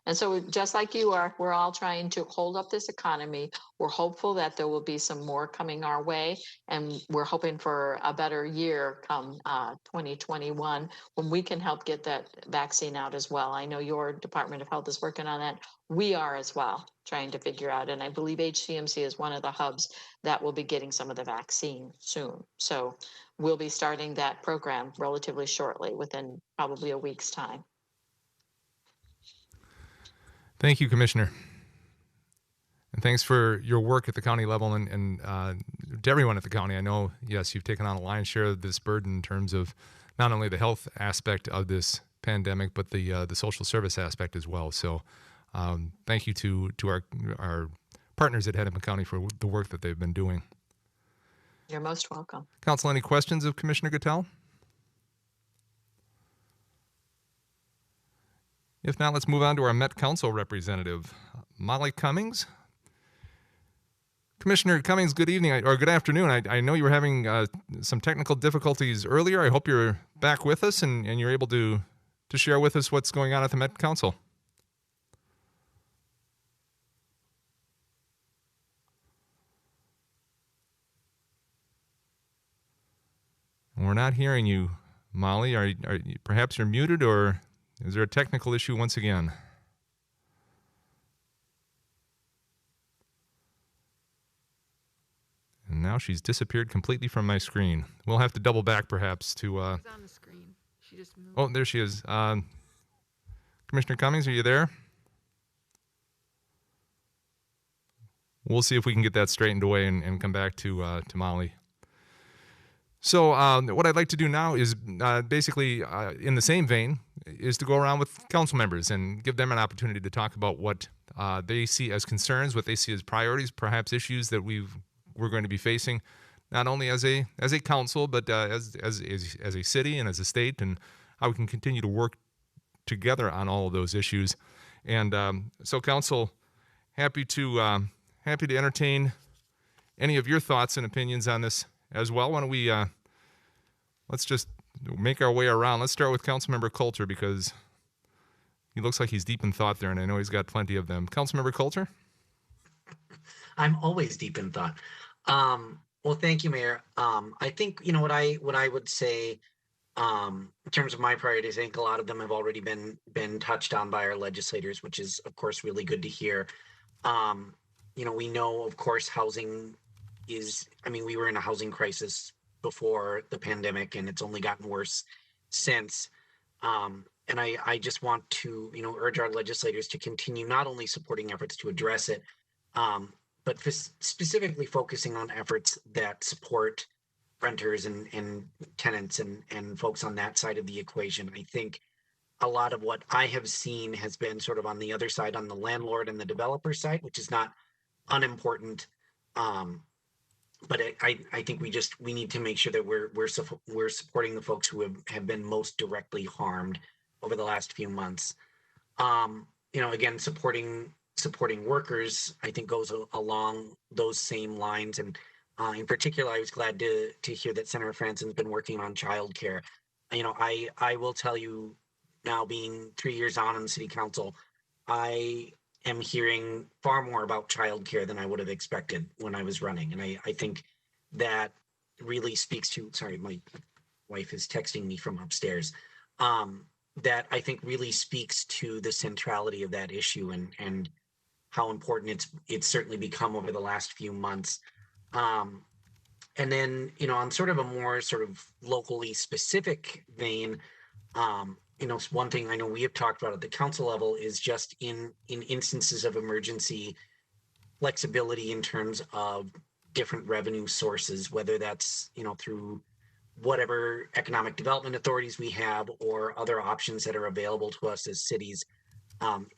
And so just like you are, we're all trying to hold up this economy. We're hopeful that there will be some more coming our way, and we're hoping for a better year come 2021 when we can help get that vaccine out as well. I know your Department of Health is working on that. We are as well, trying to figure out, and I believe HCMC is one of the hubs that will be getting some of the vaccine soon. So we'll be starting that program relatively shortly, within probably a week's time. Thank you, Commissioner. And thanks for your work at the county level and to everyone at the county. I know, yes, you've taken on a lion's share of this burden in terms of not only the health aspect of this pandemic, but the social service aspect as well. So thank you to our partners at Hennepin County for the work that they've been doing. You're most welcome. Council, any questions of Commissioner Gattel? If not, let's move on to our Met Council representative, Molly Cummings. Commissioner Cummings, good evening or good afternoon. I know you were having some technical difficulties earlier. I hope you're back with us and you're able to share with us what's going on at the Met Council. We're not hearing you, Molly. Are you, perhaps you're muted, or is there a technical issue once again? And now she's disappeared completely from my screen. We'll have to double back perhaps to... She's on the screen. She just moved. Oh, there she is. Commissioner Cummings, are you there? We'll see if we can get that straightened away and come back to Molly. So what I'd like to do now is basically, in the same vein, is to go around with council members and give them an opportunity to talk about what they see as concerns, what they see as priorities, perhaps issues that we're going to be facing, not only as a council, but as a city and as a state, and how we can continue to work together on all of those issues. And so, council, happy to entertain any of your thoughts and opinions on this as well. Why don't we let's just make our way around. Let's start with Councilmember Coulter, because he looks like he's deep in thought there, and I know he's got plenty of them. Councilmember Coulter? I'm always deep in thought. Well, thank you, Mayor. I think, what I would say in terms of my priorities, I think a lot of them have already been touched on by our legislators, which is, of course, really good to hear. We know, of course, housing is, we were in a housing crisis before the pandemic, and it's only gotten worse since. And I just want to, urge our legislators to continue not only supporting efforts to address it, but specifically focusing on efforts that support renters and tenants and folks on that side of the equation. I think a lot of what I have seen has been sort of on the other side, on the landlord and the developer side, which is not unimportant. But I think we need to make sure that we're supporting the folks who have been most directly harmed over the last few months. Again, supporting workers, I think, goes along those same lines. And in particular, I was glad to hear that Senator Franson's been working on childcare. I will tell you now, being 3 years on the city council, I am hearing far more about childcare than I would have expected when I was running. And I think that really speaks to, sorry, my wife is texting me from upstairs, that I think really speaks to the centrality of that issue and how important it's certainly become over the last few months. And then, on sort of a more sort of locally specific vein, one thing I know we have talked about at the council level is just in instances of emergency, flexibility in terms of different revenue sources, whether that's, through whatever economic development authorities we have or other options that are available to us as cities.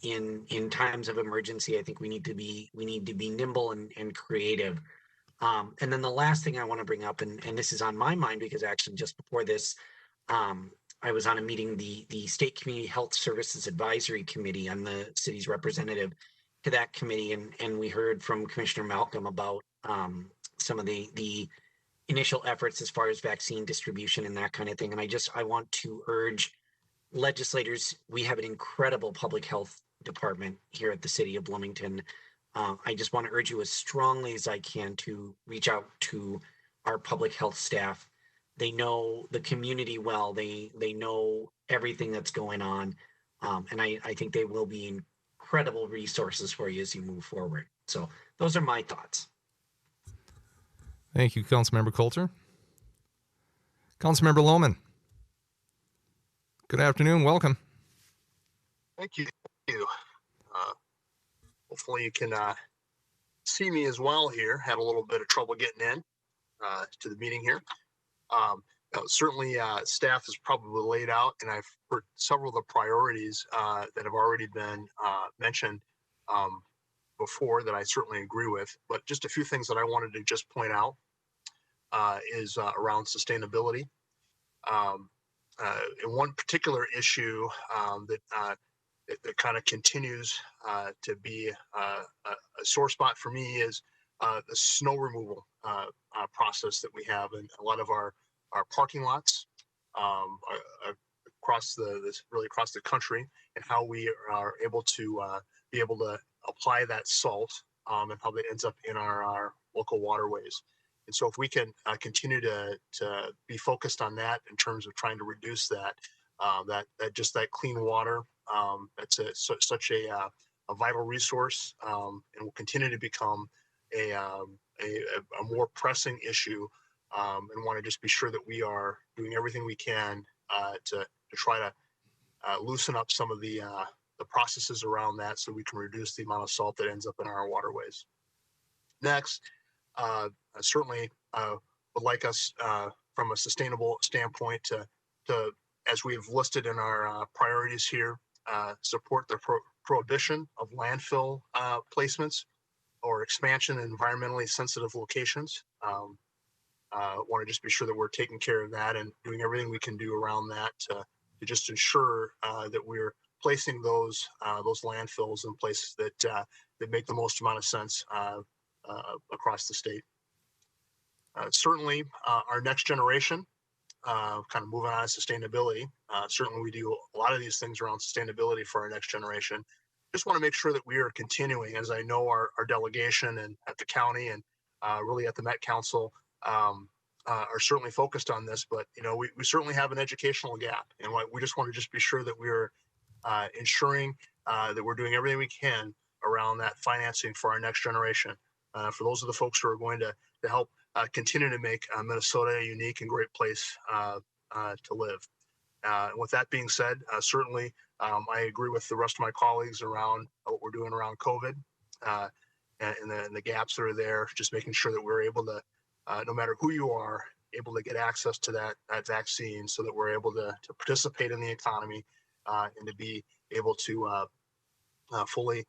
In times of emergency, I think we need to be nimble and creative. And then the last thing I want to bring up, and this is on my mind because actually just before this, I was on a meeting, the State Community Health Services Advisory Committee. I'm the city's representative to that committee, and we heard from Commissioner Malcolm about some of the initial efforts as far as vaccine distribution and that kind of thing. And I want to urge legislators, we have an incredible public health department here at the city of Bloomington. I just want to urge you as strongly as I can to reach out to our public health staff. They know the community well. They know everything that's going on. And I think they will be incredible resources for you as you move forward. So those are my thoughts. Thank you, Councilmember Coulter. Councilmember Lohman. Good afternoon. Welcome. Thank you. Hopefully you can see me as well here. Had a little bit of trouble getting in to the meeting here. Certainly staff is probably laid out, and I've heard several of the priorities that have already been mentioned before that I certainly agree with. But just a few things that I wanted to just point out is around sustainability. And one particular issue that kind of continues to be a sore spot for me is the snow removal process that we have in a lot of our parking lots across the country, and how we are able to apply that salt and how that ends up in our local waterways. And so if we can continue to be focused on that in terms of trying to reduce that clean water, that's such a vital resource, and will continue to become a more pressing issue, and want to just be sure that we are doing everything we can to try to loosen up some of the processes around that, so we can reduce the amount of salt that ends up in our waterways. Next, certainly would like us from a sustainable standpoint to as we've listed in our priorities here, support the prohibition of landfill placements or expansion in environmentally sensitive locations. Want to just be sure that we're taking care of that and doing everything we can do around that to just ensure that we're placing those landfills in places that make the most amount of sense across the state. Certainly, our next generation, kind of moving on to sustainability. Certainly, we do a lot of these things around sustainability for our next generation. Just want to make sure that we are continuing, as I know our delegation and at the county and really at the Met Council are certainly focused on this. But we certainly have an educational gap, and we just want to just be sure that we're ensuring that we're doing everything we can around that financing for our next generation. For those of the folks who are going to help continue to make Minnesota a unique and great place to live. With that being said, certainly I agree with the rest of my colleagues around what we're doing around COVID and the gaps that are there, just making sure that we're able to, no matter who you are, able to get access to that vaccine, so that we're able to participate in the economy and to be able to fully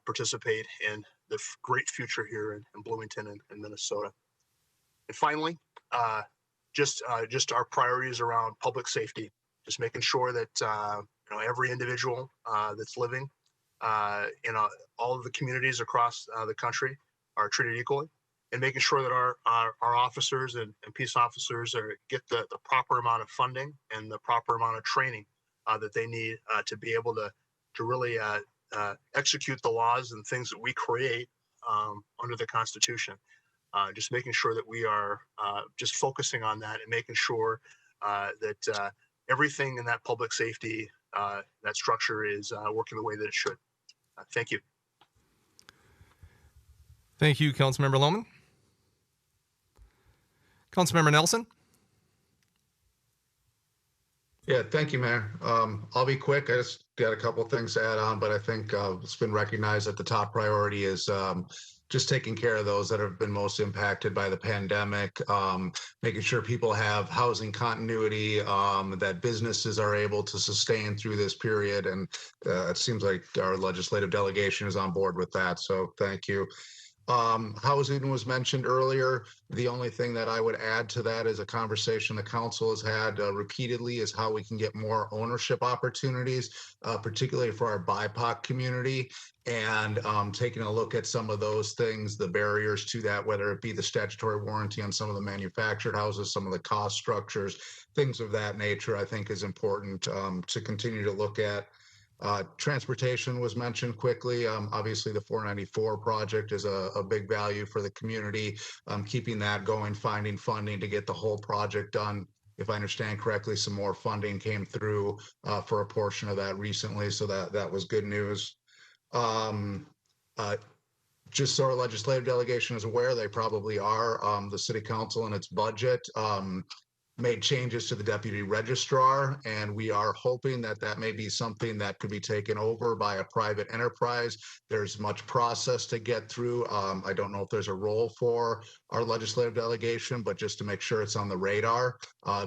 participate in the great future here in Bloomington and Minnesota. And finally, just our priorities around public safety, just making sure that every individual that's living in all of the communities across the country are treated equally, and making sure that our officers and peace officers get the proper amount of funding and the proper amount of training that they need to be able to really execute the laws and things that we create under the Constitution. Just making sure that we are just focusing on that and making sure that everything in that public safety, that structure is working the way that it should. Thank you. Thank you, Councilmember Lohman. Councilmember Nelson. Yeah, thank you, Mayor. I'll be quick. I just got a couple of things to add on, but I think it's been recognized that the top priority is just taking care of those that have been most impacted by the pandemic, making sure people have housing continuity, that businesses are able to sustain through this period. And it seems like our legislative delegation is on board with that. So thank you. Housing was mentioned earlier. The only thing that I would add to that is a conversation the council has had repeatedly is how we can get more ownership opportunities, particularly for our BIPOC community, and taking a look at some of those things, the barriers to that, whether it be the statutory warranty on some of the manufactured houses, some of the cost structures, things of that nature, I think is important to continue to look at. Transportation was mentioned quickly. Obviously, the 494 project is a big value for the community. Keeping that going, finding funding to get the whole project done. If I understand correctly, some more funding came through for a portion of that recently, so that was good news. Um, just so our legislative delegation is aware, they probably are. The city council in its budget made changes to the deputy registrar, and we are hoping that that may be something that could be taken over by a private enterprise. There's much process to get through. I don't know if there's a role for our legislative delegation, but just to make sure it's on the radar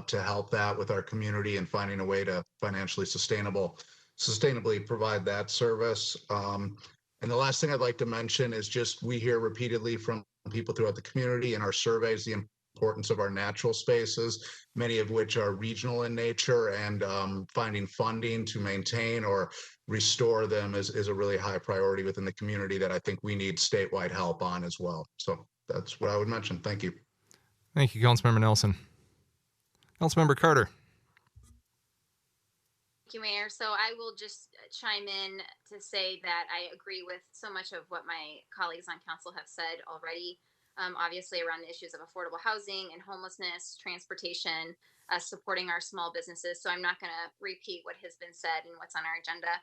to help that with our community and finding a way to financially sustainably provide that service. And the last thing I'd like to mention is just we hear repeatedly from people throughout the community in our surveys the importance of our natural spaces, many of which are regional in nature, and finding funding to maintain or restore them is a really high priority within the community that I think we need statewide help on as well. So that's what I would mention. Thank you. Thank you, Councilmember Nelson. Councilmember Carter. Thank you, Mayor. So I will just chime in to say that I agree with so much of what my colleagues on council have said already. Obviously around the issues of affordable housing and homelessness, transportation, supporting our small businesses. So I'm not going to repeat what has been said and what's on our agenda.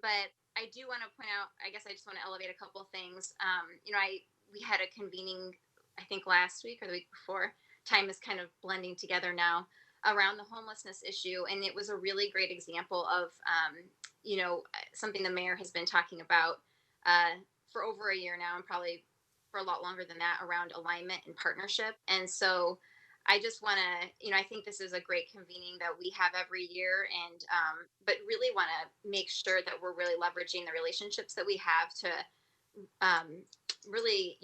But I do want to point out, I guess I just want to elevate a couple of things. We had a convening, I think last week or the week before. Time is kind of blending together now around the homelessness issue. And it was a really great example of, something the mayor has been talking about for over a year now, and probably for a lot longer than that, around alignment and partnership. And so I just want to, I think this is a great convening that we have every year, and but really want to make sure that we're really leveraging the relationships that we have to really,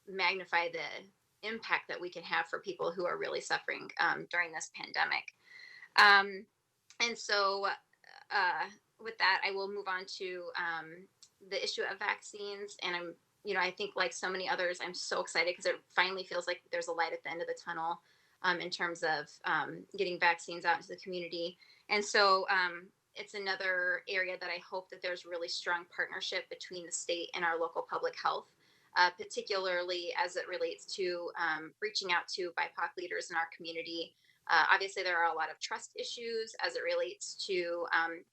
magnify the impact that we can have for people who are really suffering during this pandemic. And so with that, I will move on to the issue of vaccines. And I think like so many others, I'm so excited because it finally feels like there's a light at the end of the tunnel in terms of getting vaccines out into the community. And so it's another area that I hope that there's really strong partnership between the state and our local public health, particularly as it relates to reaching out to BIPOC leaders in our community. Obviously, there are a lot of trust issues as it relates to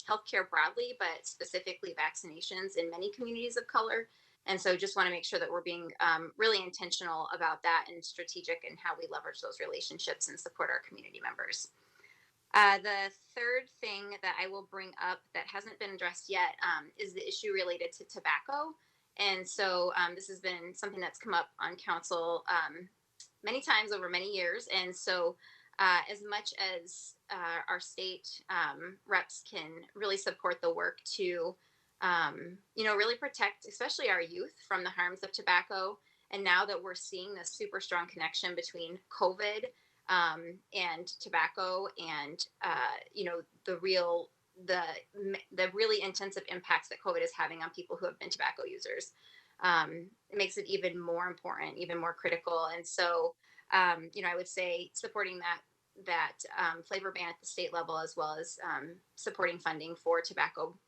healthcare broadly, but specifically vaccinations in many communities of color. And so just want to make sure that we're being really intentional about that and strategic in how we leverage those relationships and support our community members. The third thing that I will bring up that hasn't been addressed yet is the issue related to tobacco. And so this has been something that's come up on council many times over many years. And so as much as our state reps can really support the work to, really protect, especially our youth, from the harms of tobacco. And now that we're seeing this super strong connection between COVID and tobacco and, the really intensive impacts that COVID is having on people who have been tobacco users. It makes it even more important, even more critical. And so, I would say supporting that flavor ban at the state level, as well as supporting funding for tobacco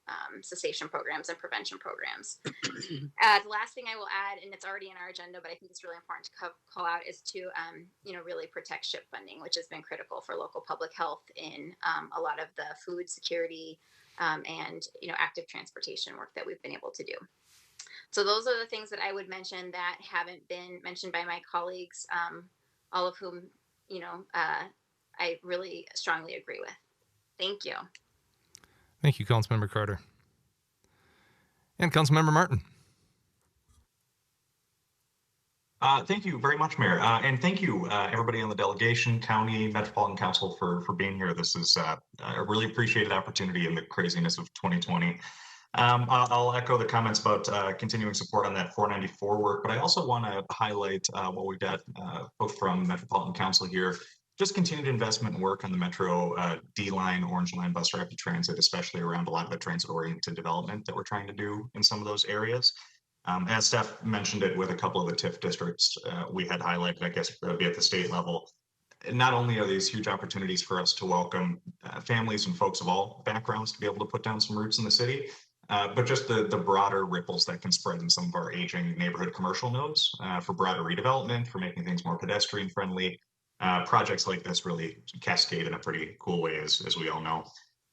cessation programs and prevention programs. The last thing I will add, and it's already in our agenda, but I think it's really important to call out, is to really protect SHIP funding, which has been critical for local public health in a lot of the food security and active transportation work that we've been able to do. So those are the things that I would mention that haven't been mentioned by my colleagues, all of whom I really strongly agree with. Thank you. Thank you, Councilmember Carter. And Councilmember Martin. Thank you very much, Mayor. And thank you, everybody on the delegation, county, Metropolitan Council for being here. This is a really appreciated opportunity in the craziness of 2020. I'll echo the comments about continuing support on that 494 work, but I also want to highlight what we've got both from Metropolitan Council here. Just continued investment and work on the Metro D-Line, Orange Line bus rapid transit, especially around a lot of the transit-oriented development that we're trying to do in some of those areas. As Steph mentioned it with a couple of the TIF districts we had highlighted, I guess it would be at the state level. not only are these huge opportunities for us to welcome families and folks of all backgrounds to be able to put down some roots in the city, but just the broader ripples that can spread in some of our aging neighborhood commercial nodes for broader redevelopment, for making things more pedestrian friendly. Projects like this really cascade in a pretty cool way, as we all know.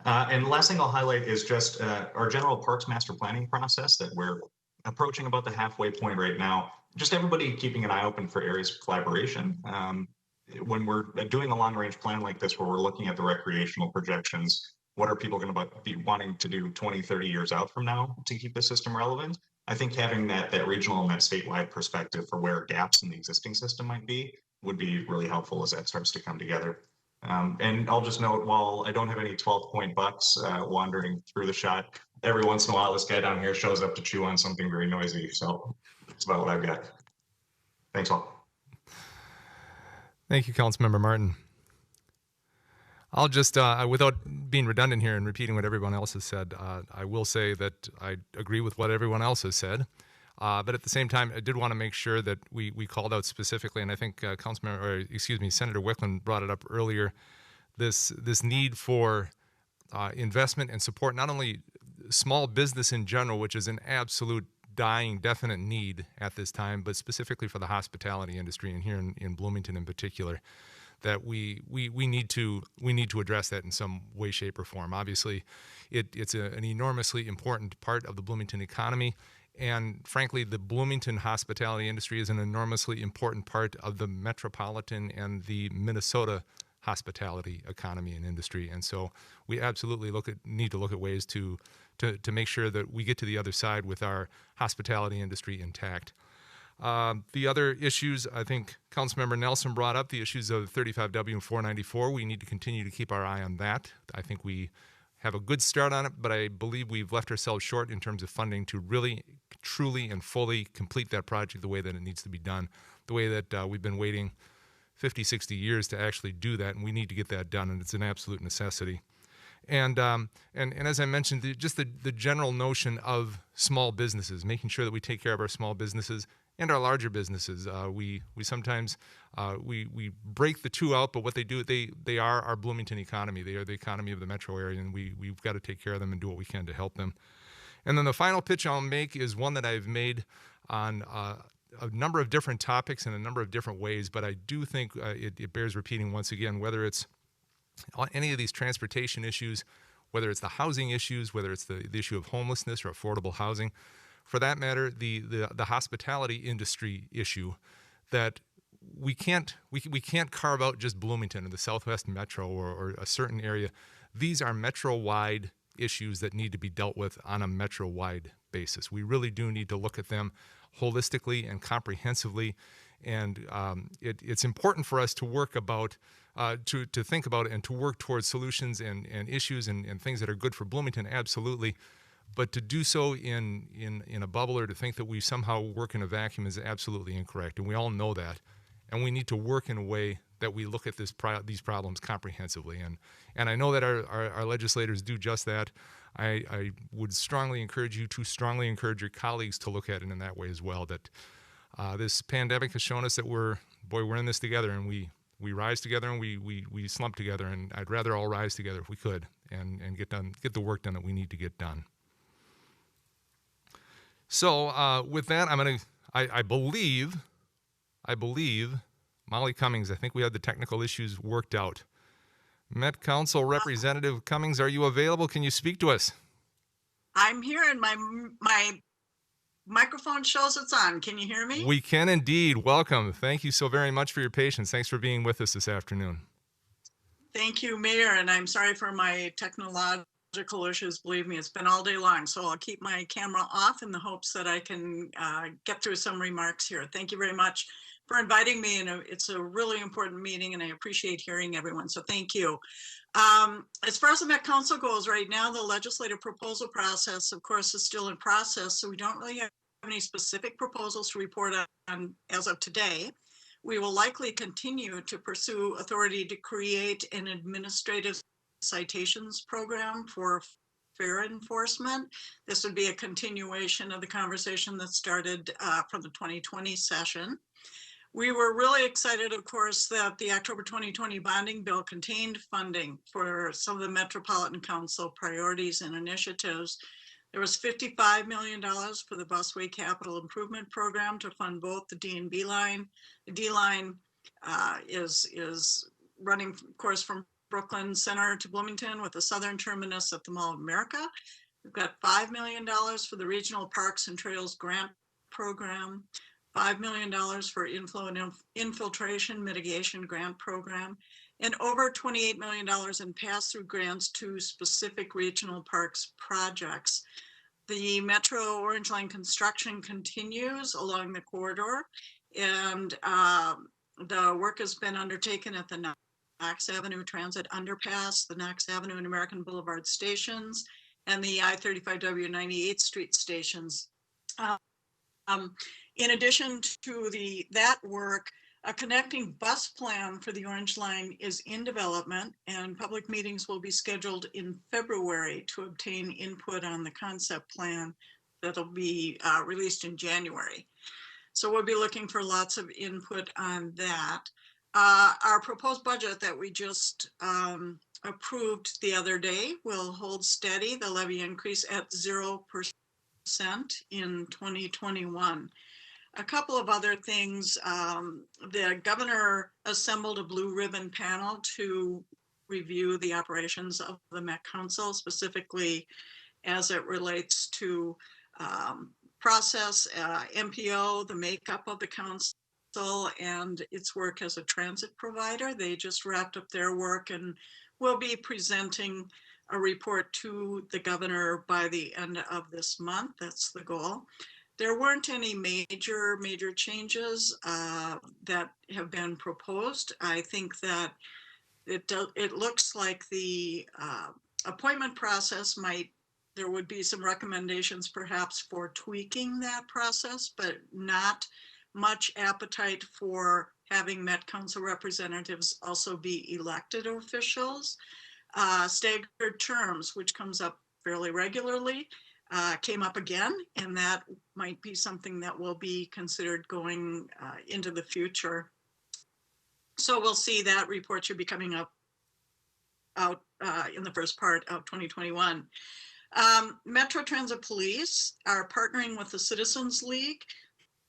And the last thing I'll highlight is just our general parks master planning process that we're approaching about the halfway point right now. Just everybody keeping an eye open for areas of collaboration. When we're doing a long range plan like this, where we're looking at the recreational projections, what are people going to be wanting to do 20, 30 years out from now to keep the system relevant? I think having that regional and that statewide perspective for where gaps in the existing system might be would be really helpful as that starts to come together. And I'll just note, while I don't have any 12-point bucks wandering through the shot, every once in a while this guy down here shows up to chew on something very noisy. So that's about what I've got. Thanks all. Thank you, Councilmember Martin. I'll just, without being redundant here and repeating what everyone else has said, I will say that I agree with what everyone else has said. But at the same time, I did want to make sure that we called out specifically, and I think Senator Wickland brought it up earlier, this need for investment and support, not only small business in general, which is an absolute dying, definite need at this time, but specifically for the hospitality industry, and here in Bloomington in particular, that we need to address that in some way, shape, or form. Obviously, it's an enormously important part of the Bloomington economy, and frankly, the Bloomington hospitality industry is an enormously important part of the metropolitan and the Minnesota hospitality economy and industry. And so we absolutely need to look at ways to make sure that we get to the other side with our hospitality industry intact. The other issues, I think Councilmember Nelson brought up, the issues of 35W and 494. We need to continue to keep our eye on that. I think we have a good start on it, but I believe we've left ourselves short in terms of funding to really, truly, and fully complete that project the way that it needs to be done, the way that we've been waiting 50, 60 years to actually do that, and we need to get that done, and it's an absolute necessity. And as I mentioned, just the general notion of small businesses, making sure that we take care of our small businesses and our larger businesses. We sometimes we break the two out, but what they do, they are our Bloomington economy. They are the economy of the metro area, and we've got to take care of them and do what we can to help them. And then the final pitch I'll make is one that I've made on a number of different topics in a number of different ways, but I do think it bears repeating once again, whether it's any of these transportation issues, whether it's the housing issues, whether it's the issue of homelessness or affordable housing, for that matter, the hospitality industry issue, that we can't carve out just Bloomington or the Southwest Metro or a certain area. These are metro-wide issues that need to be dealt with on a metro-wide basis. We really do need to look at them holistically and comprehensively, and it's important for us to work about, to think about and to work towards solutions and issues and things that are good for Bloomington, absolutely. But to do so in a bubble or to think that we somehow work in a vacuum is absolutely incorrect, and we all know that. And we need to work in a way that we look at these problems comprehensively. And I know that our legislators do just that. I would strongly encourage you to strongly encourage your colleagues to look at it in that way as well, that this pandemic has shown us that we're in this together, and we rise together and we slump together, and I'd rather all rise together if we could and get the work done that we need to get done. So with that, I believe Molly Cummings, I think we have the technical issues worked out. Met Council Representative Cummings, are you available? Can you speak to us? I'm here, and my microphone shows it's on. Can you hear me? We can indeed. Welcome. Thank you so very much for your patience. Thanks for being with us this afternoon. Thank you, Mayor, and I'm sorry for my technological issues. Believe me, it's been all day long, so I'll keep my camera off in the hopes that I can get through some remarks here. Thank you very much for inviting me, and it's a really important meeting, and I appreciate hearing everyone, so thank you. As far as the Met Council goes right now, the legislative proposal process, of course, is still in process, so we don't really have any specific proposals to report on as of today. We will likely continue to pursue authority to create an administrative citations program for fare enforcement. This would be a continuation of the conversation that started from the 2020 session. We were really excited, of course, that the October 2020 bonding bill contained funding for some of the Metropolitan Council priorities and initiatives. There was $55 million for the Busway Capital Improvement Program to fund both the D and B line. The D line is running, of course, from Brooklyn Center to Bloomington with the southern terminus at the Mall of America. We've got $5 million for the Regional Parks and Trails Grant Program, $5 million for inflow and infiltration mitigation grant program, and over $28 million in pass-through grants to specific regional parks projects. The Metro Orange Line construction continues along the corridor, and the work has been undertaken at the Knox Avenue Transit Underpass, the Knox Avenue and American Boulevard stations, and the I-35W 98th Street stations. In addition to that work, a connecting bus plan for the Orange Line is in development, and public meetings will be scheduled in February to obtain input on the concept plan that'll be released in January. So we'll be looking for lots of input on that. Our proposed budget that we just approved the other day will hold steady the levy increase at 0% in 2021. A couple of other things. The governor assembled a blue ribbon panel to review the operations of the Met Council, specifically as it relates to process, MPO, the makeup of the council, and its work as a transit provider. They just wrapped up their work and will be presenting a report to the governor by the end of this month. That's the goal. There weren't any major changes that have been proposed. I think that it looks like the appointment process there would be some recommendations perhaps for tweaking that process, but not much appetite for having Met Council representatives also be elected officials. Staggered terms, which comes up fairly regularly, came up again, and that might be something that will be considered going into the future. So we'll see. That report should be coming out in the first part of 2021. Metro Transit Police are partnering with the Citizens League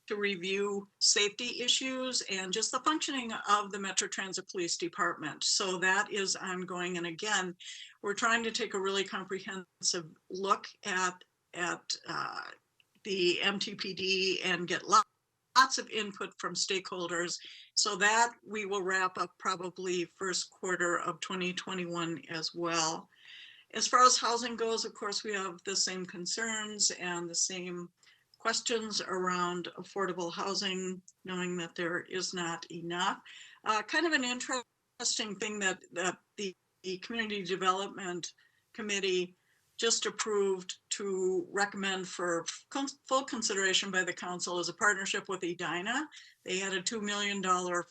to review safety issues and just the functioning of the Metro Transit Police Department. So that is ongoing. And again, we're trying to take a really comprehensive look at the MTPD and get lots of input from stakeholders, so that we will wrap up probably first quarter of 2021 as well. As far as housing goes, of course, we have the same concerns and the same questions around affordable housing, knowing that there is not enough. Kind of an interesting thing that the Community Development Committee just approved to recommend for full consideration by the council is a partnership with Edina. They had a $2 million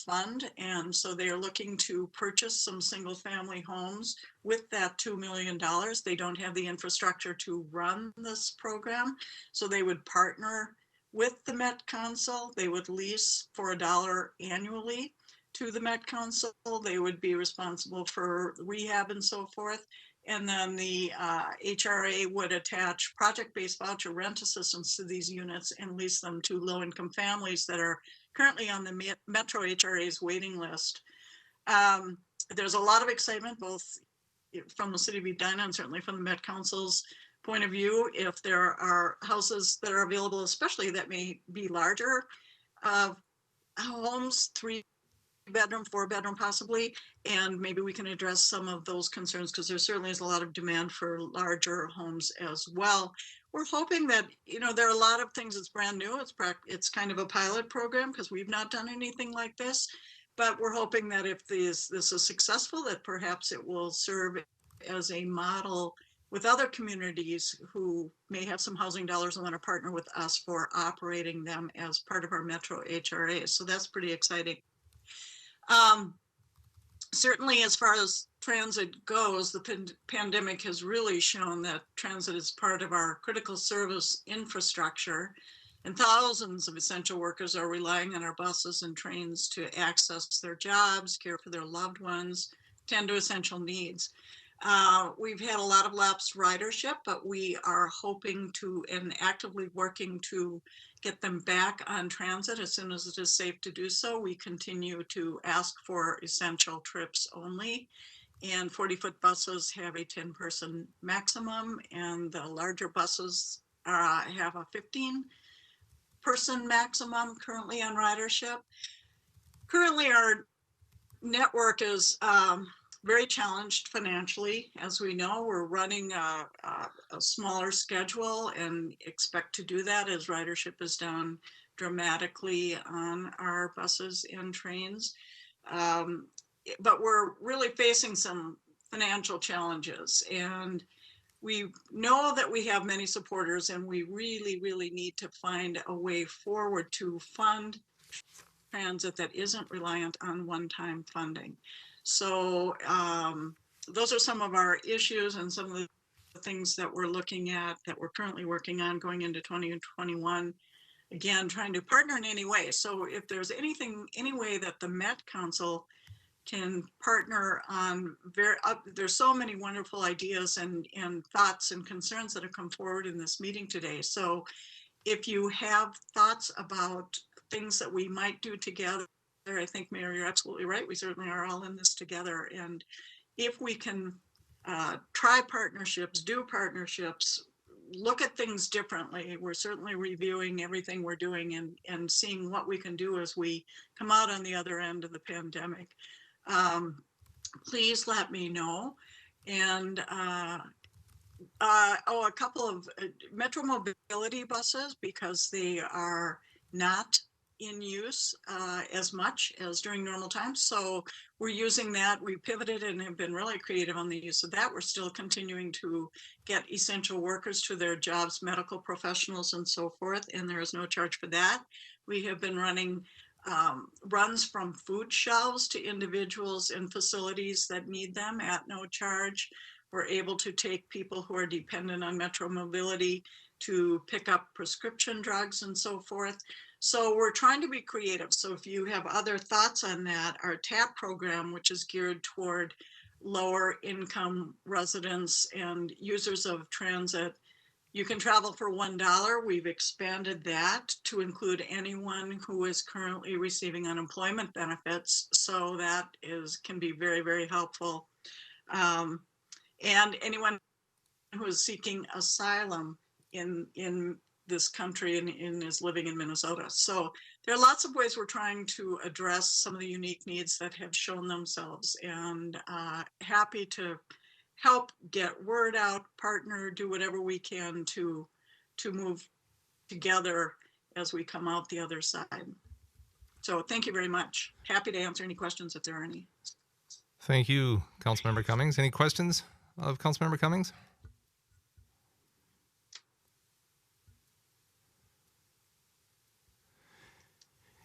fund, and so they are looking to purchase some single family homes with that $2 million. They don't have the infrastructure to run this program, so they would partner with the Met Council. They would lease for $1 annually to the Met Council. They would be responsible for rehab and so forth. And then the HRA would attach project-based voucher rent assistance to these units and lease them to low-income families that are currently on the Metro HRA's waiting list. There's a lot of excitement, both from the city of Edina and certainly from the Met Council's point of view. If there are houses that are available, especially that may be larger homes, 3-bedroom, 4-bedroom possibly, and maybe we can address some of those concerns because there certainly is a lot of demand for larger homes as well. We're hoping that, there are a lot of things that's brand new. It's kind of a pilot program because we've not done anything like this, but we're hoping that if this is successful, that perhaps it will serve as a model with other communities who may have some housing dollars and want to partner with us for operating them as part of our Metro HRA. So that's pretty exciting. Certainly, as far as transit goes, the pandemic has really shown that transit is part of our critical service infrastructure. And thousands of essential workers are relying on our buses and trains to access their jobs, care for their loved ones, tend to essential needs. We've had a lot of lapsed ridership, but we are hoping to and actively working to get them back on transit as soon as it is safe to do so. We continue to ask for essential trips only. And 40-foot buses have a 10-person maximum, and the larger buses have a 15-person maximum currently on ridership. Currently, our network is very challenged financially. As we know, we're running a smaller schedule and expect to do that as ridership is down dramatically on our buses and trains. But we're really facing some financial challenges, and we know that we have many supporters, and we really, really need to find a way forward to fund transit that isn't reliant on one-time funding. So those are some of our issues and some of the things that we're looking at, that we're currently working on going into 2021. Again, trying to partner in any way. So if there's anything, any way that the Met Council can partner on, there's so many wonderful ideas and thoughts and concerns that have come forward in this meeting today. So if you have thoughts about things that we might do together, I think, Mayor, you're absolutely right. We certainly are all in this together. And if we can try partnerships, do partnerships, look at things differently, we're certainly reviewing everything we're doing and seeing what we can do as we come out on the other end of the pandemic. Please let me know. And a couple of Metro Mobility buses, because they are not in use as much as during normal times. So we're using that. We pivoted and have been really creative on the use of that. We're still continuing to get essential workers to their jobs, medical professionals and so forth, and there is no charge for that. We have been running runs from food shelves to individuals in facilities that need them at no charge. We're able to take people who are dependent on Metro Mobility to pick up prescription drugs and so forth. So we're trying to be creative. So if you have other thoughts on that, our TAP program, which is geared toward lower income residents and users of transit, you can travel for $1. We've expanded that to include anyone who is currently receiving unemployment benefits. So that can be very, very helpful. And anyone who is seeking asylum in this country and is living in Minnesota. So there are lots of ways we're trying to address some of the unique needs that have shown themselves, and happy to help get word out, partner, do whatever we can to move together as we come out the other side. So thank you very much. Happy to answer any questions if there are any. Thank you, Councilmember Cummings. Any questions of Councilmember Cummings?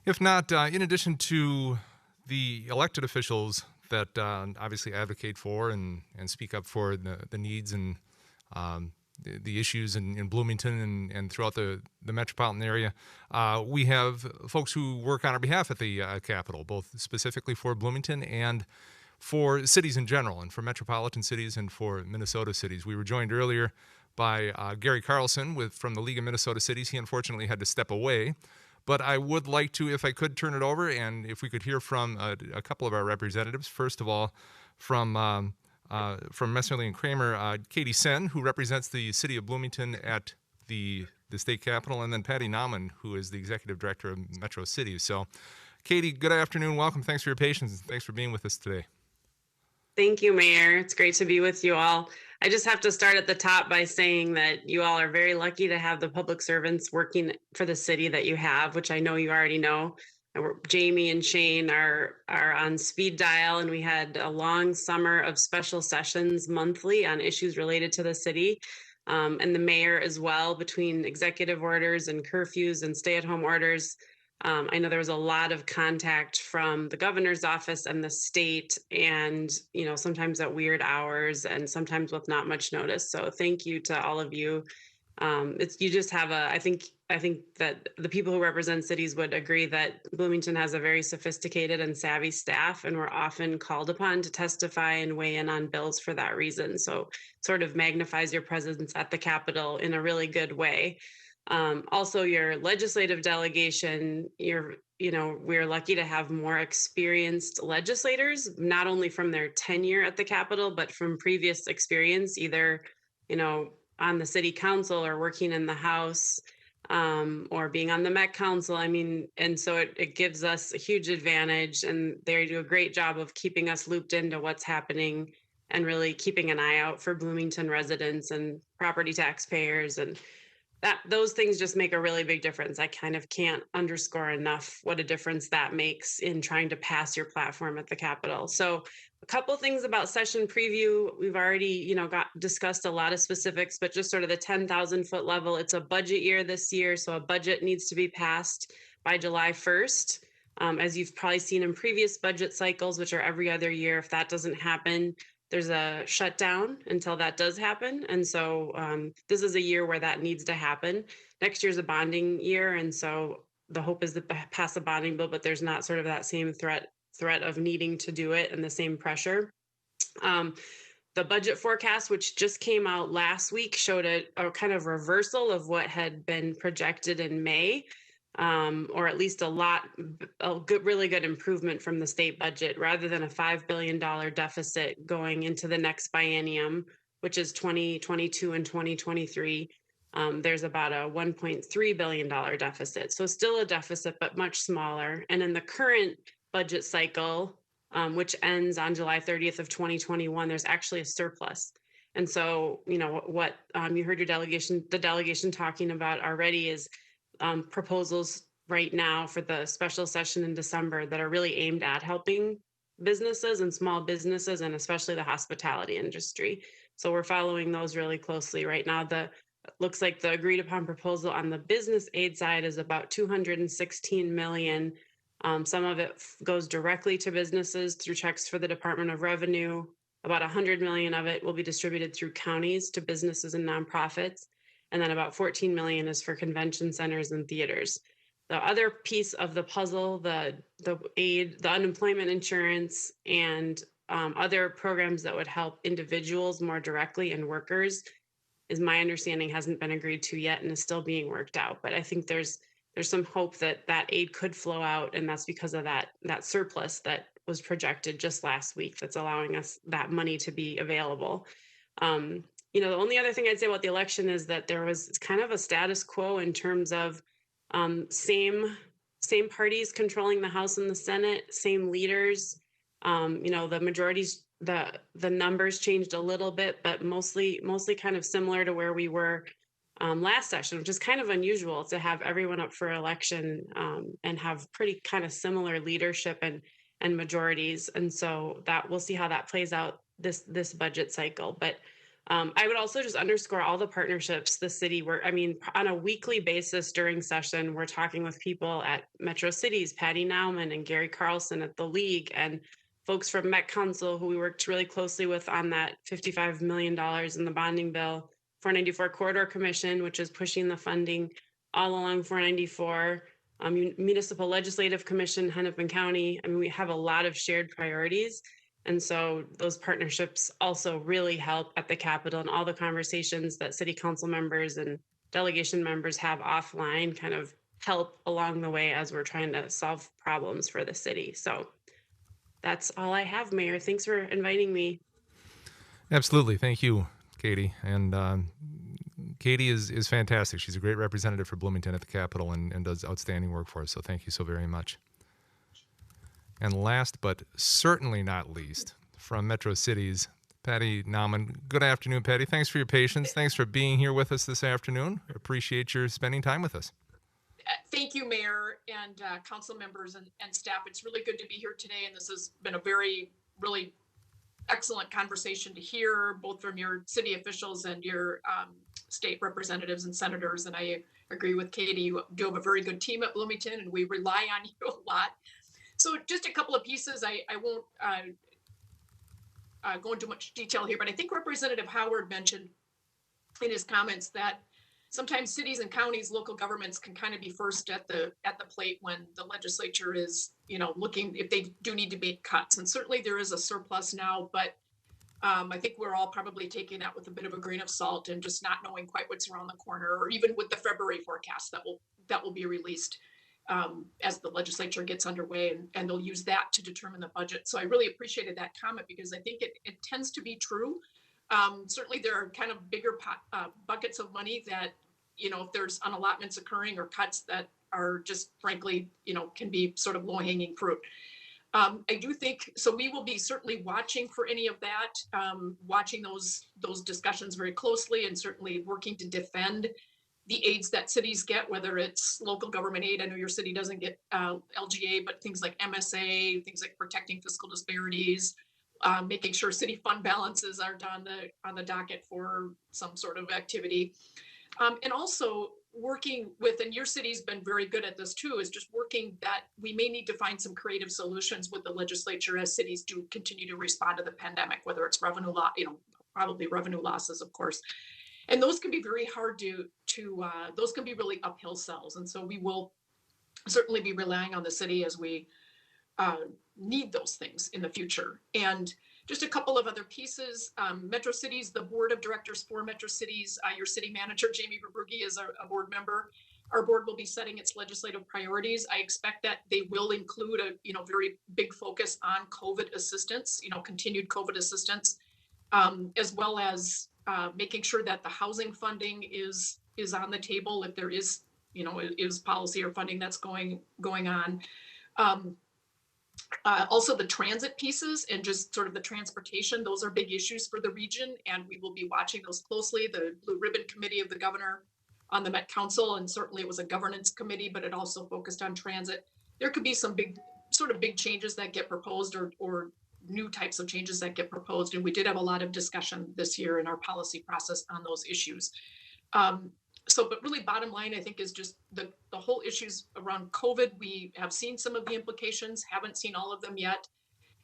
If not, in addition to the elected officials that obviously advocate for and speak up for the needs and the issues in Bloomington and throughout the metropolitan area, we have folks who work on our behalf at the Capitol, both specifically for Bloomington and for cities in general, and for metropolitan cities and for Minnesota cities. We were joined earlier by Gary Carlson from the League of Minnesota Cities. He unfortunately had to step away, but I would like to, if I could, turn it over, and if we could hear from a couple of our representatives. First of all, from Messerly and Kramer, Katie Sen, who represents the city of Bloomington at the state capitol, and then Patty Nauman, who is the executive director of Metro Cities. So, Katie, good afternoon. Welcome. Thanks for your patience, and thanks for being with us today. Thank you, Mayor. It's great to be with you all. I just have to start at the top by saying that you all are very lucky to have the public servants working for the city that you have, which I know you already know. Jamie and Shane are on speed dial, and we had a long summer of special sessions monthly on issues related to the city. And the mayor as well, between executive orders and curfews and stay-at-home orders. I know there was a lot of contact from the governor's office and the state, and sometimes at weird hours and sometimes with not much notice. So thank you to all of you It's you just have a. I think that the people who represent cities would agree that Bloomington has a very sophisticated and savvy staff, and we're often called upon to testify and weigh in on bills for that reason. So it sort of magnifies your presence at the Capitol in a really good way. Also, your legislative delegation, we're lucky to have more experienced legislators, not only from their tenure at the Capitol, but from previous experience, either, on the city council or working in the House, or being on the Met Council. I mean, and so it gives us a huge advantage, and they do a great job of keeping us looped into what's happening and really keeping an eye out for Bloomington residents and property taxpayers, and those things just make a really big difference. I kind of can't underscore enough what a difference that makes in trying to pass your platform at the Capitol. So a couple things about session preview. We've already, discussed a lot of specifics, but just sort of the 10,000 foot level. It's a budget year this year, so a budget needs to be passed by July 1st. As you've probably seen in previous budget cycles, which are every other year, if that doesn't happen, there's a shutdown until that does happen. And so this is a year where that needs to happen. Next year's a bonding year. And so the hope is to pass a bonding bill, but there's not sort of that same threat of needing to do it and the same pressure. The budget forecast, which just came out last week, showed a kind of reversal of what had been projected in May. Or at least really good improvement from the state budget, rather than a $5 billion deficit going into the next biennium, which is 2022 and 2023. There's about a $1.3 billion deficit. So still a deficit, but much smaller. And in the current budget cycle, which ends on July 30th of 2021, there's actually a surplus. And so, what you heard the delegation talking about already is proposals right now for the special session in December that are really aimed at helping businesses and small businesses, and especially the hospitality industry. So we're following those really closely right now. Looks like the agreed upon proposal on the business aid side is about $216 million. Some of it goes directly to businesses through checks for the Department of Revenue. About $100 million of it will be distributed through counties to businesses and nonprofits. And then about $14 million is for convention centers and theaters. The other piece of the puzzle, the aid, the unemployment insurance, and other programs that would help individuals more directly and workers, is my understanding hasn't been agreed to yet and is still being worked out. But I think there's some hope that aid could flow out, and that's because of that surplus that was projected just last week that's allowing us that money to be available. The only other thing I'd say about the election is that there was kind of a status quo in terms of same parties controlling the House and the Senate, same leaders. The majorities, the numbers changed a little bit, but mostly kind of similar to where we were last session, which is kind of unusual to have everyone up for election and have pretty kind of similar leadership and majorities. And so that we'll see how that plays out this budget cycle. But I would also just underscore all the partnerships the city on a weekly basis during session, we're talking with people at Metro Cities, Patty Nauman and Gary Carlson at the League, and folks from Met Council, who we worked really closely with on that $55 million in the bonding bill, 494 Corridor Commission, which is pushing the funding all along 494, Municipal Legislative Commission, Hennepin County. We have a lot of shared priorities. And so those partnerships also really help at the Capitol, and all the conversations that city council members and delegation members have offline kind of help along the way as we're trying to solve problems for the city. So that's all I have, Mayor. Thanks for inviting me. Absolutely. Thank you, Katie. And Katie is fantastic. She's a great representative for Bloomington at the Capitol and does outstanding work for us. So thank you so very much. And last but certainly not least, from Metro Cities, Patty Nauman. Good afternoon, Patty. Thanks for your patience. Thanks for being here with us this afternoon. Appreciate your spending time with us. Thank you, Mayor and council members and staff. It's really good to be here today, and this has been a really excellent conversation to hear, both from your city officials and your state representatives and senators. And I agree with Katie. You do have a very good team at Bloomington, and we rely on you a lot. So just a couple of pieces. I won't go into much detail here, but I think Representative Howard mentioned in his comments that sometimes cities and counties, local governments can kind of be first at the plate when the legislature is, looking if they do need to make cuts. And certainly there is a surplus now, but I think we're all probably taking that with a bit of a grain of salt and just not knowing quite what's around the corner, or even with the February forecast that will be released as the legislature gets underway, and they'll use that to determine the budget. So I really appreciated that comment because I think it tends to be true. Certainly there are kind of bigger buckets of money that, if there's unallotments occurring or cuts that are just frankly, can be sort of low-hanging fruit. I do think, so we will be certainly watching for any of that, watching those discussions very closely, and certainly working to defend the aids that cities get, whether it's local government aid. I know your city doesn't get LGA, but things like MSA, things like protecting fiscal disparities, making sure city fund balances aren't on the docket for some sort of activity. And also working with, and your city's been very good at this too, is just working that we may need to find some creative solutions with the legislature as cities do continue to respond to the pandemic, whether it's revenue loss, probably revenue losses, of course. And those can be very hard to those can be really uphill sells. And so we will certainly be relying on the city as we need those things in the future. And just a couple of other pieces. Metro Cities, the board of directors for Metro Cities, your city manager, Jamie Verbrugge, is a board member. Our board will be setting its legislative priorities. I expect that they will include a very big focus on COVID assistance, continued COVID assistance, as well as making sure that the housing funding is on the table if there is, is policy or funding that's going on. Also the transit pieces and just sort of the transportation, those are big issues for the region, and we will be watching those closely. The Blue Ribbon Committee of the governor on the Met Council, and certainly it was a governance committee, but it also focused on transit. There could be some big changes that get proposed, or new types of changes that get proposed. And we did have a lot of discussion this year in our policy process on those issues. But really bottom line, I think, is just the whole issues around COVID. We have seen some of the implications, haven't seen all of them yet.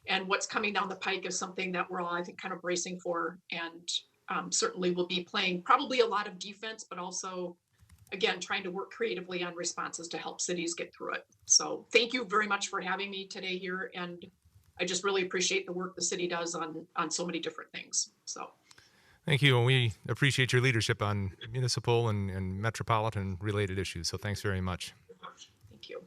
And what's coming down the pike is something that we're all, I think, kind of bracing for, and certainly will be playing probably a lot of defense, but also, again, trying to work creatively on responses to help cities get through it. So thank you very much for having me today here. And I just really appreciate the work the city does on so many different things. So. Thank you, and we appreciate your leadership on municipal and metropolitan related issues. So thanks very much. Thank you.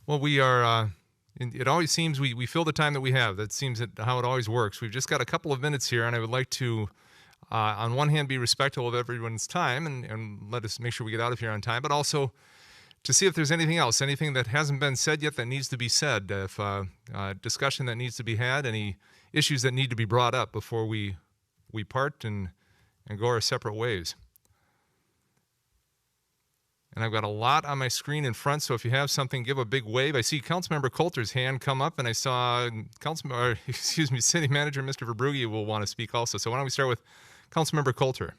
Well, we are, it always seems we fill the time that we have. That seems how it always works. We've just got a couple of minutes here, and I would like to, on one hand, be respectful of everyone's time and let us make sure we get out of here on time, but also to see if there's anything else, anything that hasn't been said yet that needs to be said, if discussion that needs to be had, any issues that need to be brought up before we part and go our separate ways. And I've got a lot on my screen in front, so if you have something, give a big wave. I see Councilmember Coulter's hand come up, and I saw City Manager Mr. Verbrugge will want to speak also. So why don't we start with Councilmember Coulter?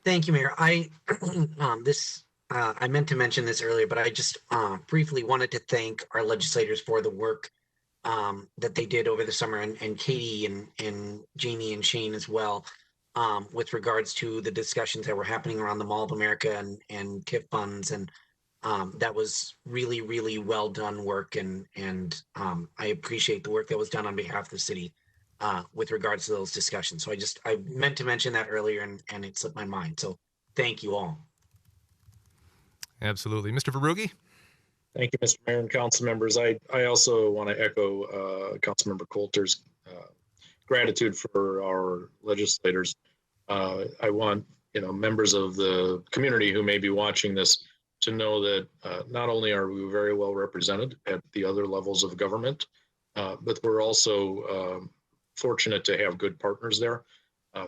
Thank you, Mayor. I meant to mention this earlier, but I just briefly wanted to thank our legislators for the work that they did over the summer, and Katie and Jamie and Shane as well, with regards to the discussions that were happening around the Mall of America and TIF funds. And that was really, really well done work. And I appreciate the work that was done on behalf of the city with regards to those discussions. So I meant to mention that earlier, and it slipped my mind. So thank you all. Absolutely. Mr. Verbrugge? Thank you, Mr. Mayor and council members. I also want to echo Councilmember Coulter's gratitude for our legislators. I want members of the community who may be watching this to know that not only are we very well represented at the other levels of government, but we're also fortunate to have good partners there.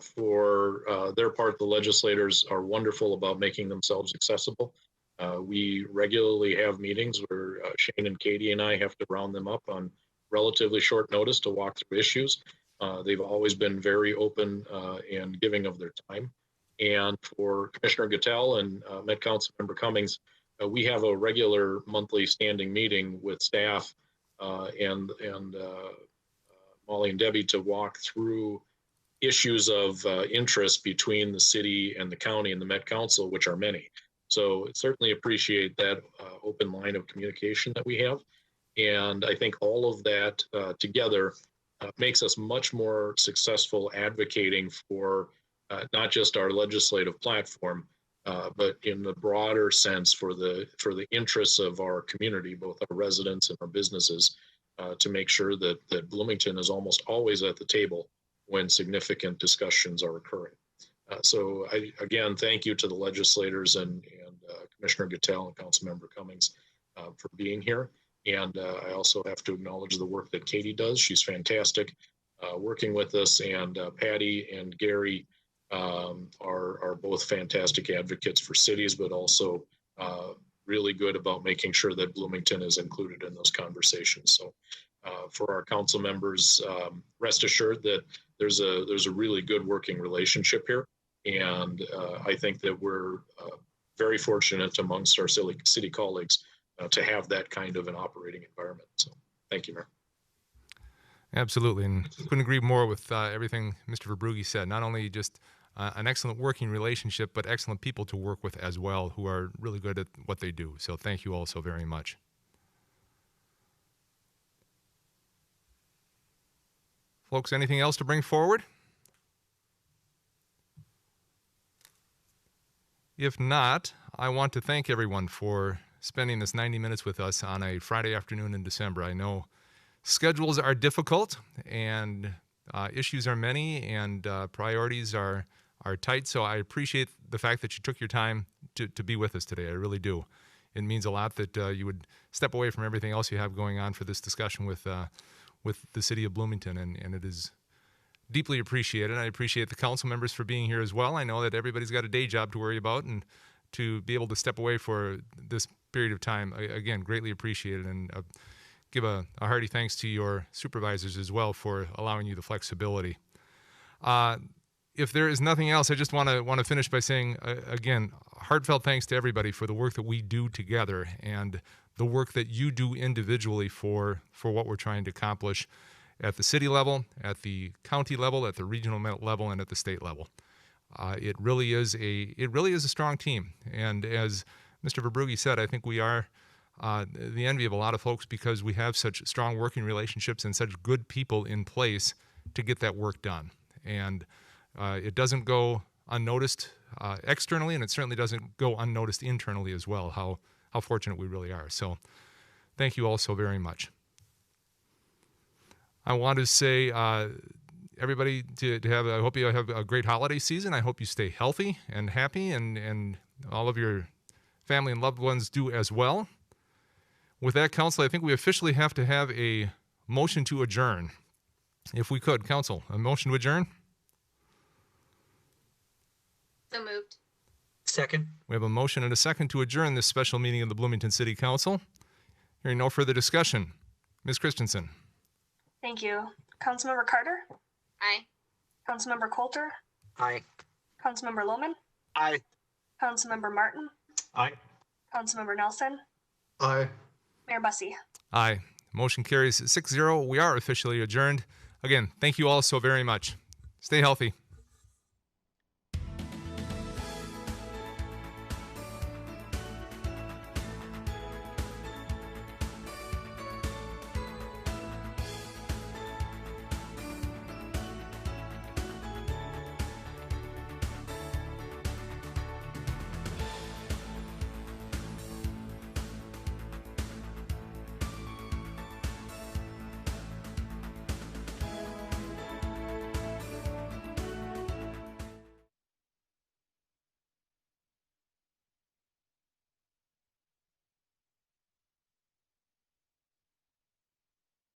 For their part, the legislators are wonderful about making themselves accessible. We regularly have meetings where Shane and Katie and I have to round them up on relatively short notice to walk through issues. They've always been very open and giving of their time. And for Commissioner Gattel and Met Council Member Cummings, we have a regular monthly standing meeting with staff and Molly and Debbie to walk through issues of interest between the city and the county and the Met Council, which are many. So certainly appreciate that open line of communication that we have. And I think all of that together makes us much more successful advocating for not just our legislative platform, but in the broader sense for the interests of our community, both our residents and our businesses, to make sure that Bloomington is almost always at the table when significant discussions are occurring. So again, thank you to the legislators and Commissioner Gattell and Councilmember Cummings for being here. And I also have to acknowledge the work that Katie does. She's fantastic working with us, and Patty and Gary are both fantastic advocates for cities, but also really good about making sure that Bloomington is included in those conversations. So for our council members, rest assured that there's a really good working relationship here. And I think that we're very fortunate amongst our city colleagues to have that kind of an operating environment. So thank you, Mayor. Absolutely, and couldn't agree more with everything Mr. Verbrugge said. Not only just an excellent working relationship, but excellent people to work with as well, who are really good at what they do. So thank you all so very much. Folks, anything else to bring forward? If not, I want to thank everyone for spending this 90 minutes with us on a Friday afternoon in December. I know schedules are difficult and issues are many and priorities are tight, so I appreciate the fact that you took your time to be with us today. I really do. It means a lot that you would step away from everything else you have going on for this discussion with the city of Bloomington, and it is deeply appreciated. I appreciate the council members for being here as well. I know that everybody's got a day job to worry about, and to be able to step away for this period of time, again, greatly appreciated, and give a hearty thanks to your supervisors as well for allowing you the flexibility. If there is nothing else, I just want to finish by saying, again, heartfelt thanks to everybody for the work that we do together and the work that you do individually for what we're trying to accomplish at the city level, at the county level, at the regional level, and at the state level. It really is a strong team. And as Mr. Verbrugge said, I think we are the envy of a lot of folks because we have such strong working relationships and such good people in place to get that work done. And it doesn't go unnoticed externally, and it certainly doesn't go unnoticed internally as well, how fortunate we really are. So thank you all so very much. I want to say, everybody, I hope you have a great holiday season. I hope you stay healthy and happy, and all of your family and loved ones do as well. With that, Council, I think we officially have to have a motion to adjourn. If we could, Council, a motion to adjourn? So moved. Second. We have a motion and a second to adjourn this special meeting of the Bloomington City Council. Hearing no further discussion. Ms. Christensen. Thank you. Councilmember Carter? Aye. Councilmember Coulter? Aye. Councilmember Lohman? Aye. Councilmember Martin? Aye. Councilmember Nelson? Aye. Mayor Bussey? Aye. Motion carries 6-0. We are officially adjourned. Again, thank you all so very much. Stay healthy.